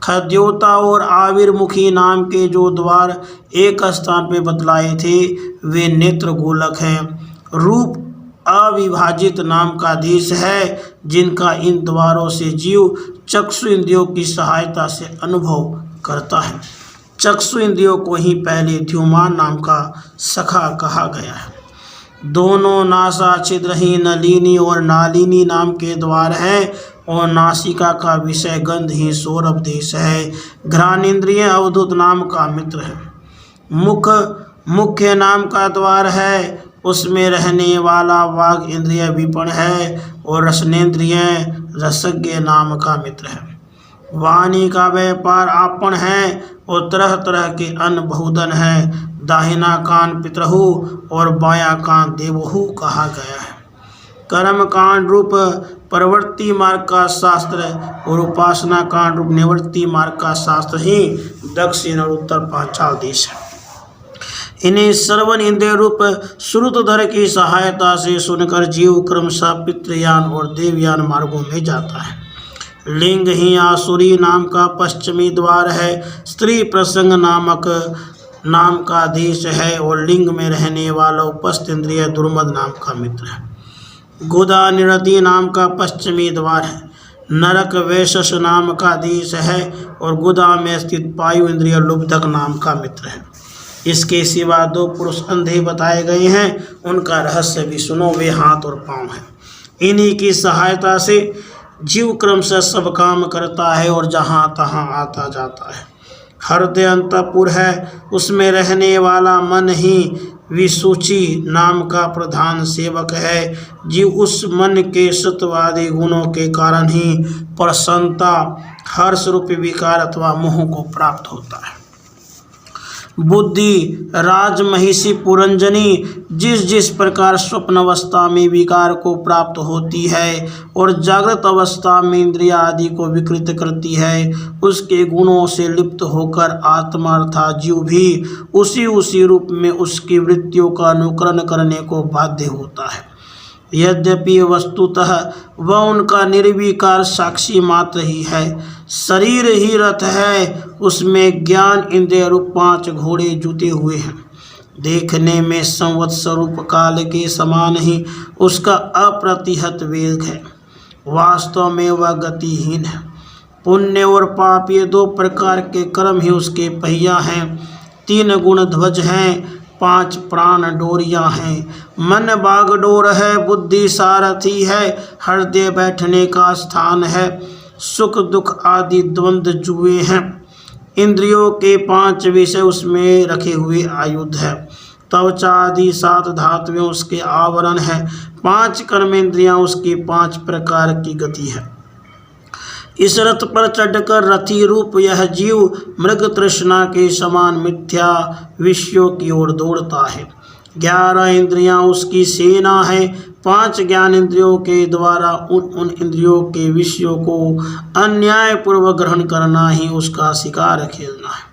खद्योता और आविर्मुखी नाम के जो द्वार एक स्थान पे बतलाए थे, वे नेत्र गोलक हैं। रूप अविभाजित नाम का देश है, जिनका इन द्वारों से जीव चक्षु इंद्रियों की सहायता से अनुभव करता है। चक्षु इंद्रियों को ही पहले द्युमान नाम का सखा कहा गया है। दोनों नासा छिद्र ही नलिनी और नालिनी नाम के द्वार हैं और नासिका का विषय गंध ही सौरभ देश है। घ्राणेन्द्रिय अवधूत नाम का मित्र है। मुख मुख्य नाम का द्वार है, उसमें रहने वाला वाग इंद्रिय विपण है और रसनेन्द्रिय रसज्ञ नाम का मित्र है। वाणी का व्यापार आपन है और तरह तरह के अन्न बहुधन है। दाहिना कान पितरहु और बायां कान देवहु कहा गया है। कर्म कांड रूप प्रवृत्ति मार्ग का शास्त्र और उपासना कांड रूप निवृत्ति मार्ग का शास्त्र ही दक्षिण और उत्तर पांचाल देश है। इन्हें श्रवण इंद्रिय रूप श्रुतधर की सहायता से सुनकर जीव क्रमशः पितृयान और देवयान मार्गों में जाता है। लिंग ही आसुरी नाम का पश्चिमी द्वार है। स्त्री प्रसंग नामक नाम का देश है और लिंग में रहने वाला उपस्थ इंद्रिय दुर्मद नाम का मित्र है। गुदा निरति नाम का पश्चिमी द्वार है। नरक वैशस नाम का देश है और गुदा में स्थित पायु इंद्रिय लुब्धक नाम का मित्र है। इसके सिवा 2 पुरुष अंधे बताए गए हैं, उनका रहस्य भी सुनो, वे हाथ और पाँव हैं। इन्हीं की सहायता से जीव क्रम से सब काम करता है और जहाँ तहाँ आता जाता है। हृदय अंतःपुर है, उसमें रहने वाला मन ही विसूची नाम का प्रधान सेवक है। जीव उस मन के सत्वादी गुणों के कारण ही प्रसन्नता, हर्ष रूपी विकार अथवा मोह को प्राप्त होता है। बुद्धि राजमहिषी पुरंजनी जिस जिस प्रकार स्वप्न अवस्था में विकार को प्राप्त होती है और जागृत अवस्था में इंद्रिया आदि को विकृत करती है, उसके गुणों से लिप्त होकर आत्मा अर्थात जीव भी उसी रूप में उसकी वृत्तियों का अनुकरण करने को बाध्य होता है। यद्यपि वस्तुतः वह उनका निर्विकार साक्षी मात्र ही है। शरीर ही रथ है, उसमें ज्ञान इंद्रिय रूप 5 घोड़े जुटे हुए हैं। देखने में संवत्सर रूप काल के समान ही उसका अप्रतिहत वेग है, वास्तव में वह गतिहीन है। पुण्य और पाप ये 2 प्रकार के कर्म ही उसके पहिया हैं। 3 गुण ध्वज हैं, 5 प्राण डोरियां हैं। मन बागडोर है, बुद्धि सारथी है, हृदय बैठने का स्थान है, सुख दुख आदि द्वंद्व जुए हैं। इंद्रियों के 5 विषय उसमें रखे हुए आयुध है। त्वचा आदि 7 धातुएं उसके आवरण है। 5 कर्मेंद्रियां उसकी 5 प्रकार की गति है। इस रथ पर चढ़कर रथी रूप यह जीव मृग तृष्णा के समान मिथ्या विषयों की ओर दौड़ता है। 11 इंद्रियां उसकी सेना है। 5 ज्ञान इंद्रियों के द्वारा उन इंद्रियों के विषयों को अन्यायपूर्वक ग्रहण करना ही उसका शिकार खेलना है।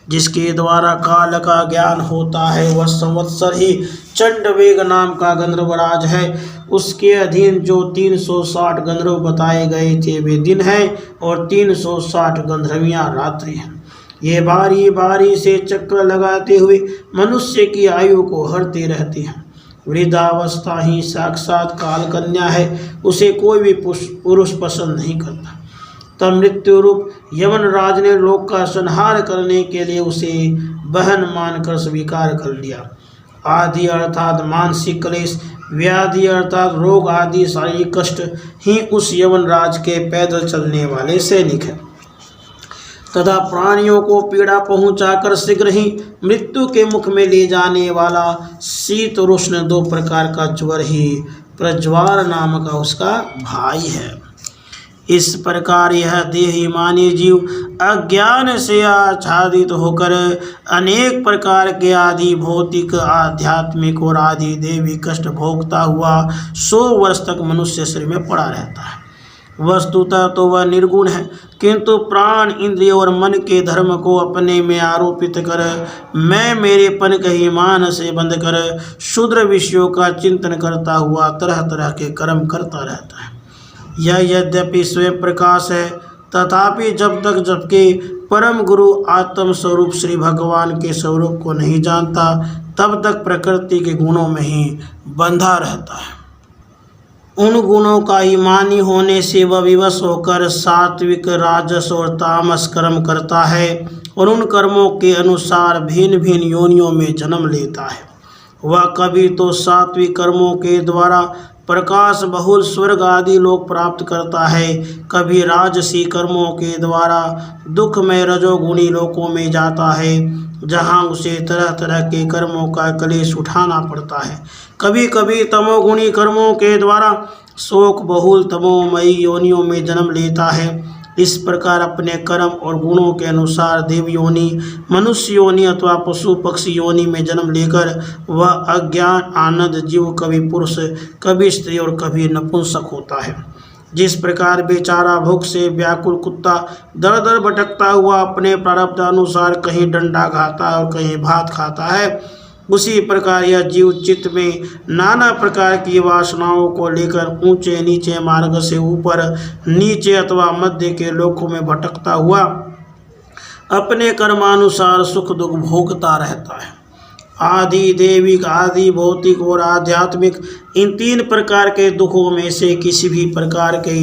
जिसके द्वारा काल का ज्ञान होता है वह संवत्सर ही चंडवेग नाम का गंधर्वराज है। उसके अधीन जो 360 गंधर्व बताए गए थे वे दिन हैं और 360 गंधर्वियाँ रात्रि हैं। ये बारी बारी से चक्र लगाते हुए मनुष्य की आयु को हरते रहते हैं। वृद्धावस्था ही साक्षात काल कन्या है, उसे कोई भी पुरुष पसंद नहीं करता। तब मृत्यु रूप यमन राज ने लोक का संहार करने के लिए उसे बहन मानकर स्वीकार कर लिया। आदि अर्थात मानसिक क्लेश, व्याधि अर्थात रोग आदि शारीरिक कष्ट ही उस यमन राज के पैदल चलने वाले सैनिक हैं तथा प्राणियों को पीड़ा पहुंचाकर शीघ्र ही मृत्यु के मुख में ले जाने वाला शीत और उष्ण 2 प्रकार का ज्वर ही प्रज्वार नाम का उसका भाई है। इस प्रकार यह देहिमानी जीव अज्ञान से आच्छादित होकर अनेक प्रकार के आदि भौतिक, आध्यात्मिक और आदि देवी कष्ट भोगता हुआ 100 वर्ष तक मनुष्य शरीर में पड़ा रहता है। वस्तुतः तो वह निर्गुण है, किंतु प्राण, इंद्रिय और मन के धर्म को अपने में आरोपित कर मैं मेरेपन के मान से बंध कर शूद्र विषयों का चिंतन करता हुआ तरह तरह के कर्म करता रहता है। यह यद्यपि स्वयं प्रकाश है, तथापि जब तक जबकि परम गुरु आत्म स्वरूप श्री भगवान के स्वरूप को नहीं जानता तब तक प्रकृति के गुणों में ही बंधा रहता है। उन गुणों का ईमानी होने से वह विवश होकर सात्विक, राजस और तामस कर्म करता है और उन कर्मों के अनुसार भिन्न भिन्न योनियों में जन्म लेता है। वह कभी तो सात्विक कर्मों के द्वारा प्रकाश बहुल स्वर्ग आदि लोक प्राप्त करता है, कभी राजसी कर्मों के द्वारा दुखमय रजोगुणी लोकों में जाता है जहाँ उसे तरह तरह के कर्मों का क्लेश उठाना पड़ता है। कभी कभी तमोगुणी कर्मों के द्वारा शोक बहुल तमोमयी योनियों में जन्म लेता है। इस प्रकार अपने कर्म और गुणों के अनुसार देव योनि, मनुष्य योनि अथवा पशु पक्षी योनि में जन्म लेकर वह अज्ञान आनंद जीव कभी पुरुष, कभी स्त्री और कभी नपुंसक होता है। जिस प्रकार बेचारा भूख से व्याकुल कुत्ता दर दर भटकता हुआ अपने प्रारब्ध अनुसार कहीं डंडा खाता है और कहीं भात खाता है, उसी प्रकार यह जीव चित्त में नाना प्रकार की वासनाओं को लेकर ऊंचे नीचे मार्ग से ऊपर नीचे अथवा मध्य के लोकों में भटकता हुआ अपने कर्मानुसार सुख दुख भोगता रहता है। आदि देविक, आदि भौतिक और आध्यात्मिक इन 3 प्रकार के दुखों में से किसी भी प्रकार के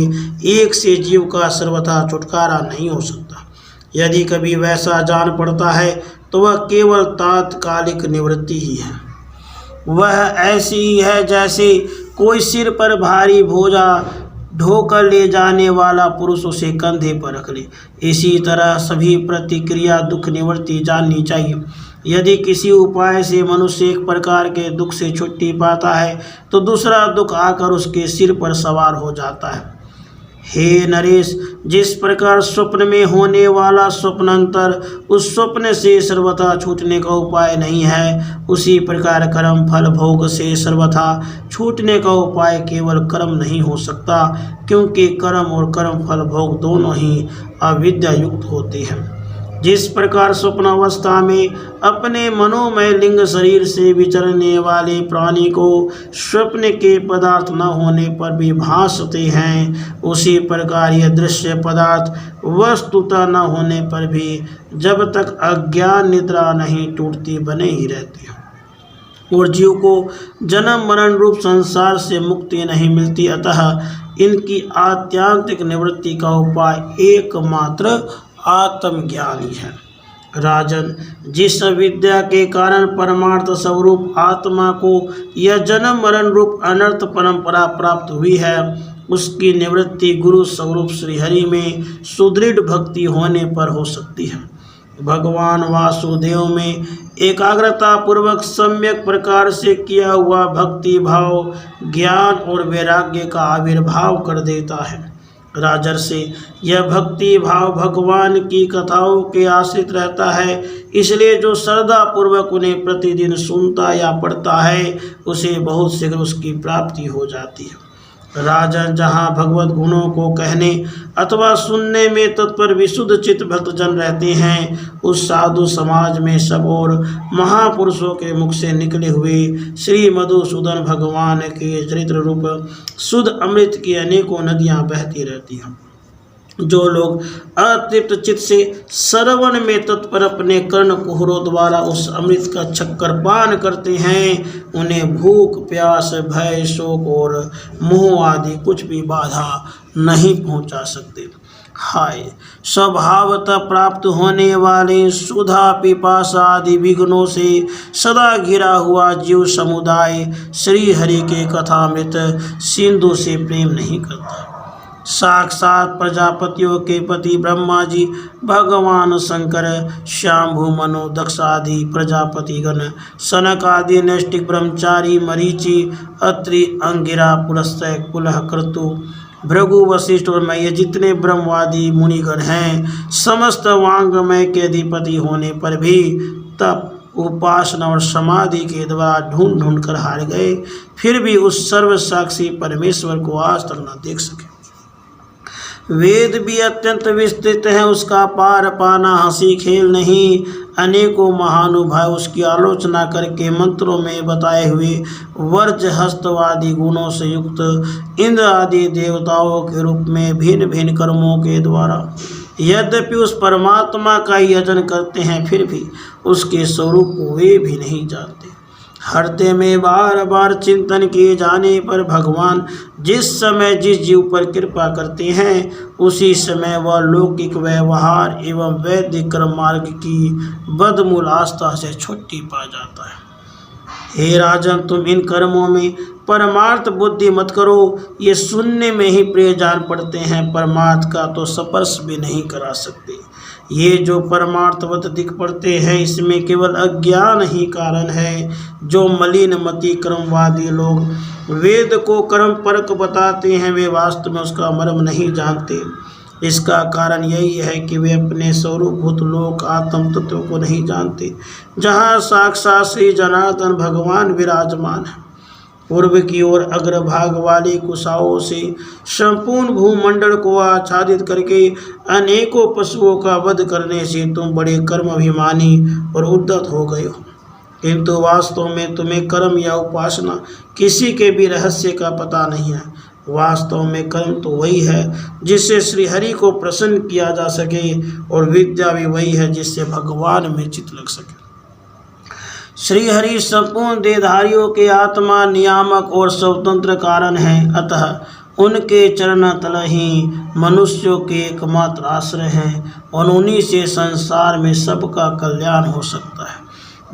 एक से जीव का सर्वथा छुटकारा नहीं हो सकता। यदि कभी वैसा जान पड़ता है तो वह केवल तात्कालिक निवृत्ति ही है। वह ऐसी ही है जैसे कोई सिर पर भारी बोझा ढोकर ले जाने वाला पुरुष उसे कंधे पर रख ले। इसी तरह सभी प्रतिक्रिया दुख निवृत्ति जाननी चाहिए। यदि किसी उपाय से मनुष्य एक प्रकार के दुख से छुट्टी पाता है तो दूसरा दुख आकर उसके सिर पर सवार हो जाता है। हे नरेश, जिस प्रकार स्वप्न में होने वाला स्वप्नांतर उस स्वप्न से सर्वथा छूटने का उपाय नहीं है, उसी प्रकार कर्म फल भोग से सर्वथा छूटने का उपाय केवल कर्म नहीं हो सकता, क्योंकि कर्म और कर्म फल भोग दोनों ही अविद्या युक्त होते हैं। जिस प्रकार स्वप्नावस्था में अपने मनोमय लिंग शरीर से विचरने वाले प्राणी को स्वप्न के पदार्थ न होने पर भी भासते हैं, उसी प्रकार यह दृश्य पदार्थ वस्तुतः न होने पर भी जब तक अज्ञान निद्रा नहीं टूटती बने ही रहते हैं और जीव को जन्म मरण रूप संसार से मुक्ति नहीं मिलती। अतः इनकी आत्यांतिक निवृत्ति का उपाय एकमात्र आत्मज्ञान ही है। राजन, जिस अविद्या के कारण परमार्थ स्वरूप आत्मा को यह जन्म मरण रूप अनर्थ परंपरा प्राप्त हुई है, उसकी निवृत्ति गुरु स्वरूप श्रीहरि में सुदृढ़ भक्ति होने पर हो सकती है। भगवान वासुदेव में एकाग्रता पूर्वक सम्यक प्रकार से किया हुआ भक्ति भाव ज्ञान और वैराग्य का आविर्भाव कर देता है। राजर्षि, यह भक्ति भाव भगवान की कथाओं के आश्रित रहता है, इसलिए जो श्रद्धा पूर्वक उन्हें प्रतिदिन सुनता या पढ़ता है उसे बहुत शीघ्र उसकी प्राप्ति हो जाती है। राजन, जहाँ भगवत गुणों को कहने अथवा सुनने में तत्पर विशुद्ध चित्त भक्तजन रहते हैं, उस साधु समाज में सब और महापुरुषों के मुख से निकले हुए श्री मधुसूदन भगवान के चरित्र रूप शुद्ध अमृत की अनेकों नदियाँ बहती रहती हैं। जो लोग अतृप्त चित्त से श्रवण में तत्पर अपने कर्ण कुहरों द्वारा उस अमृत का चक्कर पान करते हैं, उन्हें भूख प्यास भय शोक और मोह आदि कुछ भी बाधा नहीं पहुंचा सकते। हाय, स्वभावतः प्राप्त होने वाले सुधा पिपासा आदि विघ्नों से सदा घिरा हुआ जीव समुदाय श्री हरि के कथामृत सिंधु से प्रेम नहीं करता। साक्षात प्रजापतियों के पति ब्रह्मा जी, भगवान शंकर, शाम्भु मनु दक्ष आदि प्रजापतिगण, सनक आदि नैष्टिक ब्रह्मचारी, मरीचि, अत्रि, अंगिरा, पुलस्त्य, कुलह, क्रतु, भृगु, वशिष्ठ और मैं, ये जितने ब्रह्मवादी मुनिगण हैं, समस्त वांग्मय के अधिपति होने पर भी तप उपासना और समाधि के द्वारा ढूंढ ढूंढ कर हार गए, फिर भी उस सर्वसाक्षी परमेश्वर को आज तक न देख सके। वेद भी अत्यंत विस्तृत है, उसका पार पाना हंसी खेल नहीं। अनेकों महानुभाव उसकी आलोचना करके मंत्रों में बताए हुए वर्ज हस्तवादी गुणों से युक्त इंद्र आदि देवताओं के रूप में भिन्न भिन्न कर्मों के द्वारा यद्यपि उस परमात्मा का यजन करते हैं, फिर भी उसके स्वरूप को वे भी नहीं जानते। हृदय में बार बार चिंतन किए जाने पर भगवान जिस समय जिस जीव पर कृपा करते हैं, उसी समय वह लौकिक व्यवहार एवं वैदिक कर्म मार्ग की बदमूल आस्था से छुट्टी पा जाता है। हे राजन, तुम इन कर्मों में परमार्थ बुद्धि मत करो, ये सुनने में ही प्रिय जान पड़ते हैं, परमार्थ का तो स्पर्श भी नहीं करा सकते। ये जो परमार्थवत दिख पड़ते हैं, इसमें केवल अज्ञान ही कारण है। जो मलिन मति कर्मवादी लोग वेद को कर्म परक बताते हैं, वे वास्तव में उसका मर्म नहीं जानते। इसका कारण यही है कि वे अपने स्वरूपभूत लोक आत्म तत्व को नहीं जानते, जहाँ साक्षात श्री जनार्दन भगवान विराजमान है। पूर्व की ओर अग्रभाग वाली कुशाओं से संपूर्ण भूमंडल को आच्छादित करके अनेकों पशुओं का वध करने से तुम बड़े कर्म अभिमानी और उद्धत हो गए हो, किंतु वास्तव में तुम्हें कर्म या उपासना किसी के भी रहस्य का पता नहीं है। वास्तव में कर्म तो वही है जिससे श्रीहरि को प्रसन्न किया जा सके, और विद्या भी वही है जिससे भगवान में चित्त लग सके। श्रीहरि संपूर्ण देहधारियों के आत्मा नियामक और स्वतंत्र कारण हैं, अतः उनके चरण तल ही मनुष्यों के एकमात्र आश्रय हैं, और उन्हीं से संसार में सबका कल्याण हो सकता है।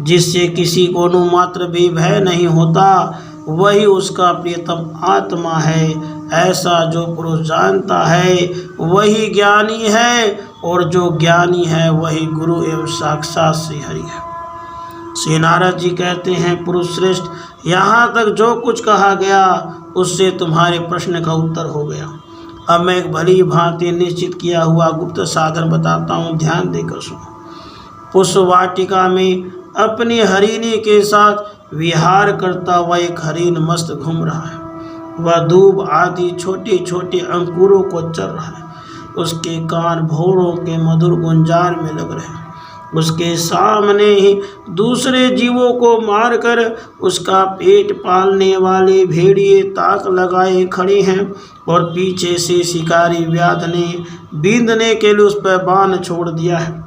जिससे किसी को अनुमात्र भी भय नहीं होता, वही उसका प्रियतम आत्मा है। ऐसा जो पुरुष जानता है वही ज्ञानी है, और जो ज्ञानी है वही गुरु एवं साक्षात श्री हरि है। श्री नारद जी कहते हैं, पुरुष श्रेष्ठ, यहाँ तक जो कुछ कहा गया उससे तुम्हारे प्रश्न का उत्तर हो गया। अब मैं एक भली भांति निश्चित किया हुआ गुप्त साधन बताता हूँ, ध्यान देकर सुनो। पुष्प वाटिका में अपनी हरिणी के साथ विहार करता हुआ एक हरिण मस्त घूम रहा है। वह दूब आदि छोटे छोटे अंकुरों को चर रहा है। उसके कान भौरों के मधुर गुंजार में लग रहे हैं। उसके सामने ही दूसरे जीवों को मारकर उसका पेट पालने वाले भेड़िए ताक लगाए खड़े हैं, और पीछे से शिकारी व्याध ने बींधने के लिए उस पर बाण छोड़ दिया है।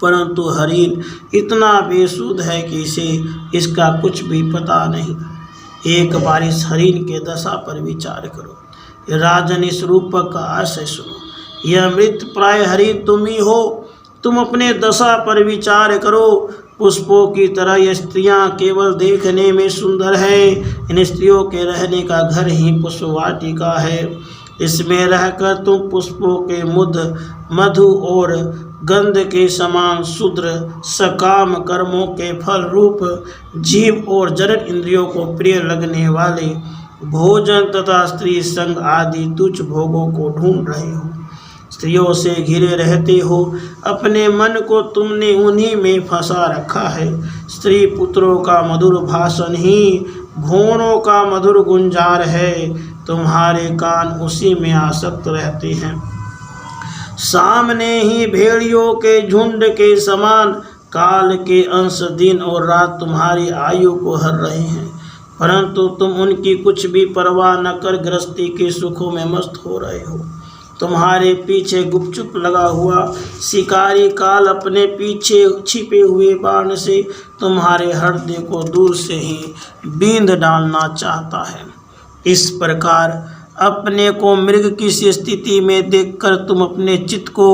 परंतु हरिण इतना बेसुध है कि इसे इसका कुछ भी पता नहीं। एक बार इस हरिण के दशा पर विचार करो। राजन, इस रूपक का आशय सुनो। यह मृत प्राय हरिण तुम ही हो। तुम अपने दशा पर विचार करो। पुष्पों की तरह ये स्त्रियां केवल देखने में सुंदर है। इन स्त्रियों के रहने का घर ही पुष्प वाटिका है। इसमें रहकर तुम पुष्पों के मधु और गंध के समान शूद्र सकाम कर्मों के फल रूप जीव और जड़ इंद्रियों को प्रिय लगने वाले भोजन तथा स्त्री संग आदि तुच्छ भोगों को ढूंढ रहे हो। स्त्रियों से घिरे रहते हो। अपने मन को तुमने उन्हीं में फंसा रखा है। स्त्री पुत्रों का मधुर भाषण ही भौरों का मधुर गुंजार है। तुम्हारे कान उसी में आसक्त रहते हैं। सामने ही भेड़ियों के झुंड के समान काल के अंश दिन और रात तुम्हारी आयु को हर रहे हैं, परंतु तुम उनकी कुछ भी परवाह न कर गृहस्थी के सुखों में मस्त हो रहे हो। तुम्हारे पीछे गुपचुप लगा हुआ शिकारी काल अपने पीछे छिपे हुए बाण से तुम्हारे हृदय को दूर से ही बींध डालना चाहता है। इस प्रकार अपने को मृग की स्थिति में देखकर तुम अपने चित्त को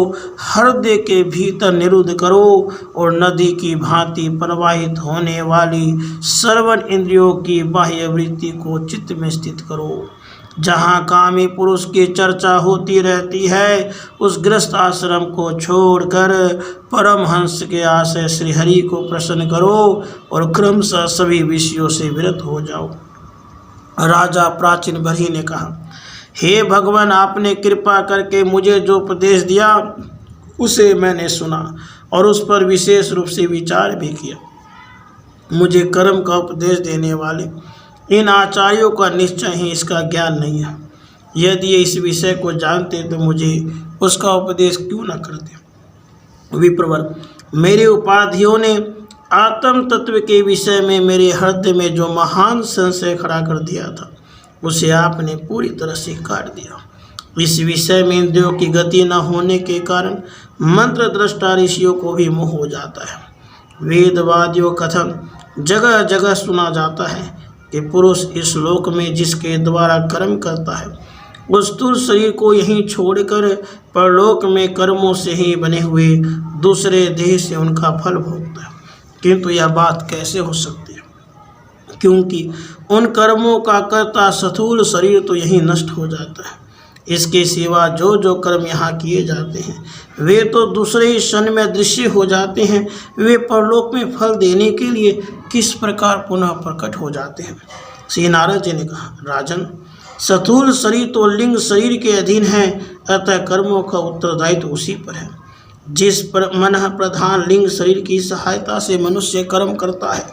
हृदय के भीतर निरुद्ध करो और नदी की भांति प्रवाहित होने वाली श्रवण इंद्रियों की बाह्य वृत्ति को चित्त में स्थित करो। जहाँ कामी पुरुष की चर्चा होती रहती है, उस गृहस्थ आश्रम को छोड़कर परमहंस के आशय श्री हरि को प्रसन्न करो और क्रमशः सभी विषयों से विरत हो जाओ। राजा प्राचीन बरही ने कहा, हे भगवान, आपने कृपा करके मुझे जो उपदेश दिया उसे मैंने सुना और उस पर विशेष रूप से विचार भी किया। मुझे कर्म का उपदेश देने वाले इन आचार्यों का निश्चय ही इसका ज्ञान नहीं है। यदि ये इस विषय को जानते तो मुझे उसका उपदेश क्यों न करते। विप्रवर, मेरे उपाधियों ने आत्म तत्व के विषय में मेरे हृदय में जो महान संशय खड़ा कर दिया था उसे आपने पूरी तरह से काट दिया। इस विषय में इंद्रियों की गति न होने के कारण मंत्र दृष्टा ऋषियों को भी मोह हो जाता है। वेदवादियों कथन जगह जगह सुना जाता है कि पुरुष इस लोक में जिसके द्वारा कर्म करता है उस स्थूल शरीर को यहीं छोड़कर परलोक में कर्मों से ही बने हुए दूसरे देह से उनका फल भोगता है। किंतु यह बात कैसे हो सकती है, क्योंकि उन कर्मों का कर्ता स्थूल शरीर तो यहीं नष्ट हो जाता है। इसके सिवा जो जो कर्म यहाँ किए जाते हैं वे तो दूसरे ही क्षण में दृश्य हो जाते हैं। वे परलोक में फल देने के लिए किस प्रकार पुनः प्रकट हो जाते हैं। श्री नारद जी ने कहा, राजन, स्थूल शरीर तो लिंग शरीर के अधीन है, अतः कर्मों का उत्तरदायित्व उसी पर है। जिस पर मन प्रधान लिंग शरीर की सहायता से मनुष्य कर्म करता है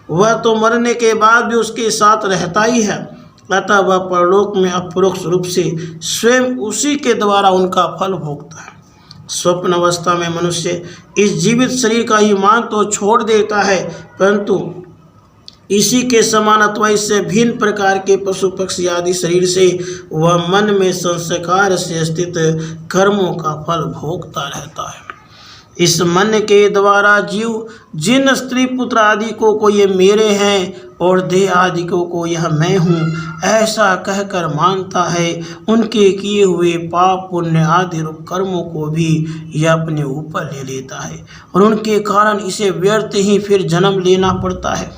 वह तो मरने के बाद भी उसके साथ रहता ही है, अतः वह परलोक में अपरोक्ष रूप से स्वयं उसी के द्वारा उनका फल भोगता है। स्वप्न अवस्था में मनुष्य इस जीवित शरीर का ही मान तो छोड़ देता है, परंतु इसी के समान अथवा इससे भिन्न प्रकार के पशु पक्षी आदि शरीर से वह मन में संस्कार से स्थित कर्मों का फल भोगता रहता है। इस मन के द्वारा जीव जिन स्त्री पुत्र आदि को ये मेरे हैं और देह आदि को यह मैं हूँ ऐसा कहकर मानता है, उनके किए हुए पाप पुण्य आदि रूप कर्मों को भी यह अपने ऊपर ले लेता है और उनके कारण इसे व्यर्थ ही फिर जन्म लेना पड़ता है।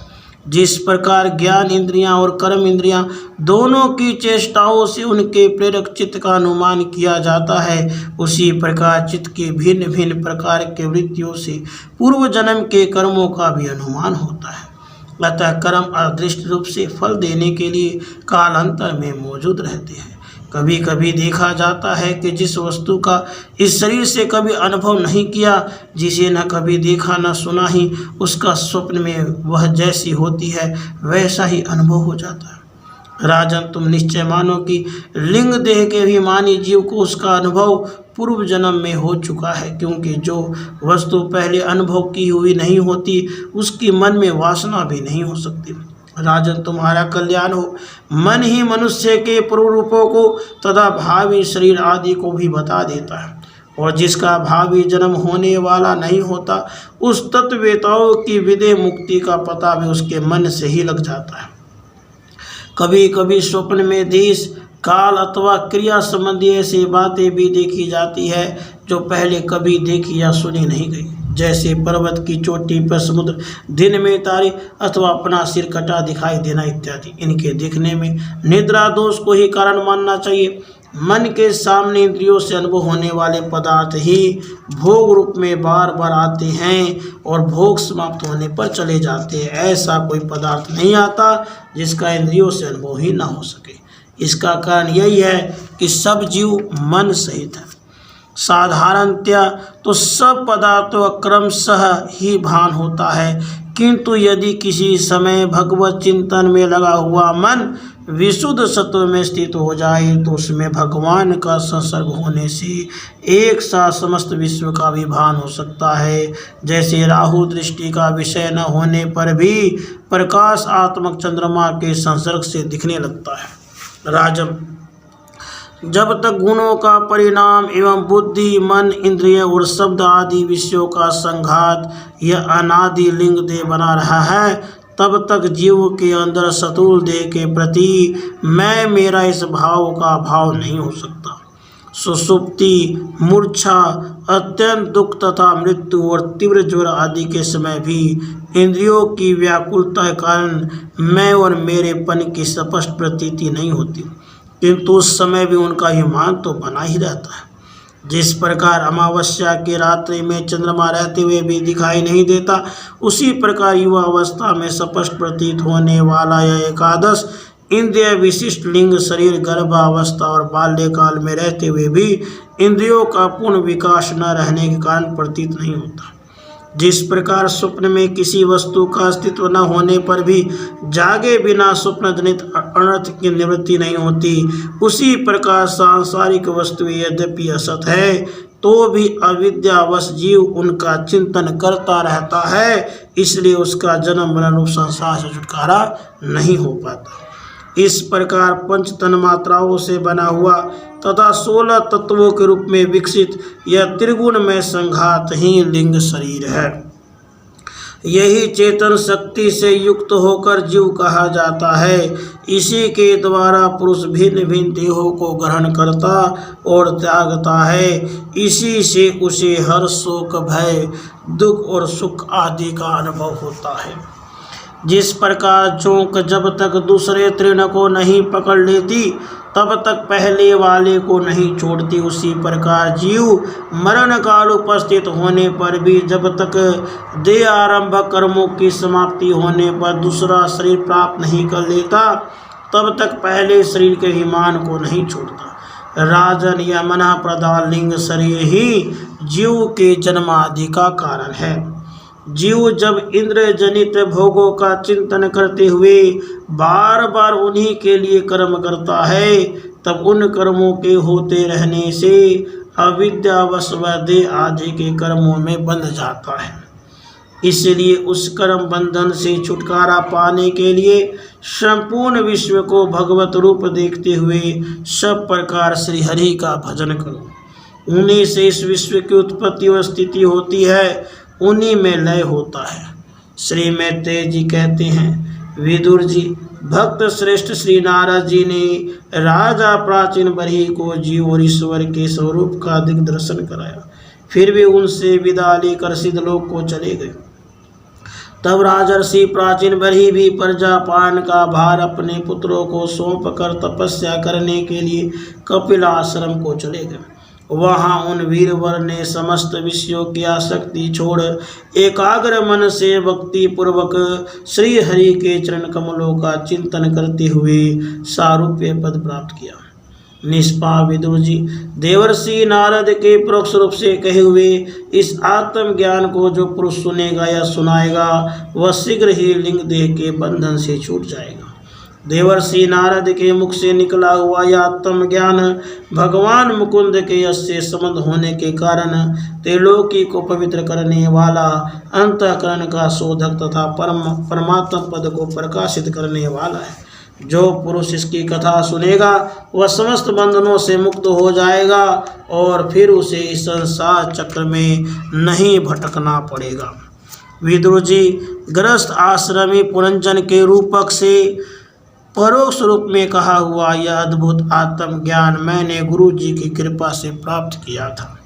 जिस प्रकार ज्ञान इंद्रियां और कर्म इंद्रियां दोनों की चेष्टाओं से उनके प्रेरक चित्त का अनुमान किया जाता है, उसी प्रकार चित्त के भिन्न भिन्न प्रकार के वृत्तियों से पूर्व जन्म के कर्मों का भी अनुमान होता है। अतः कर्म अदृष्ट रूप से फल देने के लिए कालांतर में मौजूद रहते हैं। कभी कभी देखा जाता है कि जिस वस्तु का इस शरीर से कभी अनुभव नहीं किया, जिसे न कभी देखा न सुना ही, उसका स्वप्न में वह जैसी होती है वैसा ही अनुभव हो जाता है। राजन, तुम निश्चय मानो कि लिंग देह के अभिमानी जीव को उसका अनुभव पूर्व जन्म में हो चुका है, क्योंकि जो वस्तु पहले अनुभव की हुई नहीं होती उसकी मन में वासना भी नहीं हो सकती। राजन, तुम्हारा कल्याण हो। मन ही मनुष्य के पूर्व रूपों को तथा भावी शरीर आदि को भी बता देता है, और जिसका भावी जन्म होने वाला नहीं होता उस तत्ववेताओं की विदेह मुक्ति का पता भी उसके मन से ही लग जाता है। कभी कभी स्वप्न में देश काल अथवा क्रिया संबंधी ऐसी बातें भी देखी जाती है जो पहले कभी देखी या सुनी नहीं गई, जैसे पर्वत की चोटी पर समुद्र, दिन में तारे अथवा अपना सिर कटा दिखाई देना इत्यादि। इनके देखने में निद्रा दोष को ही कारण मानना चाहिए। मन के सामने इंद्रियों से अनुभव होने वाले पदार्थ ही भोग रूप में बार बार आते हैं और भोग समाप्त होने पर चले जाते हैं। ऐसा कोई पदार्थ नहीं आता जिसका इंद्रियों से अनुभव ही ना हो सके। इसका कारण यही है कि सब जीव मन सहित है। साधारणतया तो सब पदार्थों का क्रमशः ही भान होता है, किंतु यदि किसी समय भगवत चिंतन में लगा हुआ मन विशुद्ध सत्व में स्थित हो जाए तो उसमें भगवान का संसर्ग होने से एक साथ समस्त विश्व का भी भान हो सकता है। जैसे राहु दृष्टि का विषय न होने पर भी प्रकाश आत्मक चंद्रमा के संसर्ग से दिखने लगता है। राजन, जब तक गुणों का परिणाम एवं बुद्धि, मन, इंद्रिय और शब्द आदि विषयों का संघात यह अनादि लिंग देह बना रहा है, तब तक जीव के अंदर स्थूल देह के प्रति मैं मेरा इस भाव का भाव नहीं हो सकता। सुषुप्ति, मूर्छा, अत्यंत दुख तथा मृत्यु और तीव्र ज्वर आदि के समय भी इंद्रियों की व्याकुलता के कारण मैं और मेरेपन की स्पष्ट प्रतीति नहीं होती, किंतु उस समय भी उनका अभिमान तो बना ही रहता है। जिस प्रकार अमावस्या की रात्रि में चंद्रमा रहते हुए भी दिखाई नहीं देता, उसी प्रकार युवा अवस्था में स्पष्ट प्रतीत होने वाला यह एकादश इंद्रिय विशिष्ट लिंग शरीर गर्भावस्था और बाल्यकाल में रहते हुए भी इंद्रियों का पूर्ण विकास न रहने के कारण प्रतीत नहीं होता। जिस प्रकार स्वप्न में किसी वस्तु का अस्तित्व न होने पर भी जागे बिना स्वप्न जनित अनर्थ की निवृत्ति नहीं होती, उसी प्रकार सांसारिक वस्तु यद्यपि असत है तो भी अविद्यावश जीव उनका चिंतन करता रहता है, इसलिए उसका जन्म मरण रूप संसार से छुटकारा नहीं हो पाता। इस प्रकार पंच तन्मात्राओं से बना हुआ तथा 16 तत्वों के रूप में विकसित यह त्रिगुण में संघात ही लिंग शरीर है। यही चेतन शक्ति से युक्त होकर जीव कहा जाता है। इसी के द्वारा पुरुष भिन्न भिन्न देहों को ग्रहण करता और त्यागता है। इसी से उसे हर शोक, भय, दुख और सुख आदि का अनुभव होता है। जिस प्रकार चोंक जब तक दूसरे तृण को नहीं पकड़ लेती तब तक पहले वाले को नहीं छोड़ती, उसी प्रकार जीव मरण काल उपस्थित होने पर भी जब तक देह आरंभ कर्मों की समाप्ति होने पर दूसरा शरीर प्राप्त नहीं कर लेता तब तक पहले शरीर के अभिमान को नहीं छोड़ता। राजन, यह मना प्रधान लिंग शरीर ही जीव के जन्मादि का कारण है। जीव जब इंद्र जनित भोगों का चिंतन करते हुए बार बार उन्हीं के लिए कर्म करता है, तब उन कर्मों के होते रहने से अविद्यावश व देह आदि के कर्मों में बंध जाता है। इसलिए उस कर्म बंधन से छुटकारा पाने के लिए संपूर्ण विश्व को भगवत रूप देखते हुए सब प्रकार श्री हरि का भजन करो। उन्हीं से इस विश्व की उत्पत्ति और स्थिति होती है, उन्हीं में लय होता है। श्री मैत्रेय जी कहते हैं, विदुर जी, भक्त श्रेष्ठ श्री नारद जी ने राजा प्राचीन बरही को जीव और ईश्वर के स्वरूप का दिग्दर्शन कराया, फिर भी उनसे विदा लेकर सिद्धलोक को चले गए। तब राजर्षि प्राचीन बलि भी प्रजापालन का भार अपने पुत्रों को सौंप कर तपस्या करने के लिए कपिल आश्रम को चले गए। वहाँ उन वीरवर ने समस्त विषयों की आसक्ति छोड़ एकाग्र मन से भक्ति पूर्वक श्री हरि के चरण कमलों का चिंतन करते हुए सारूप्य पद प्राप्त किया। निष्पाप विदुर जी, देवर्षि नारद के परोक्ष रूप से कहे हुए इस आत्म ज्ञान को जो पुरुष सुनेगा या सुनाएगा वह शीघ्र ही लिंग देह के बंधन से छूट जाएगा। देवर्षि नारद के मुख से निकला हुआ यह आत्म ज्ञान भगवान मुकुंद के यश से संबंध होने के कारण त्रिलोकी को पवित्र करने वाला, अंतःकरण का शोधक तथा परमात्म पद को प्रकाशित करने वाला है। जो पुरुष इसकी कथा सुनेगा वह समस्त बंधनों से मुक्त हो जाएगा और फिर उसे इस संसार चक्र में नहीं भटकना पड़ेगा। विदुर जी, गृहस्थ आश्रमी पुरंजन के रूपक से परोक्ष रूप में कहा हुआ यह अद्भुत आत्म ज्ञान मैंने गुरु जी की कृपा से प्राप्त किया था।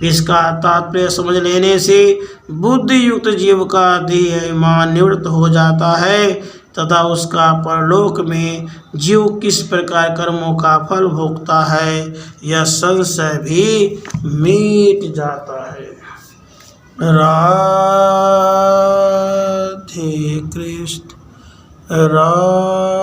इसका तात्पर्य समझ लेने से बुद्धि युक्त जीव का देह अभिमान निवृत्त हो जाता है तथा उसका परलोक में जीव किस प्रकार कर्मों का फल भोगता है यह संशय भी मिट जाता है। राधे कृष्ण राधे।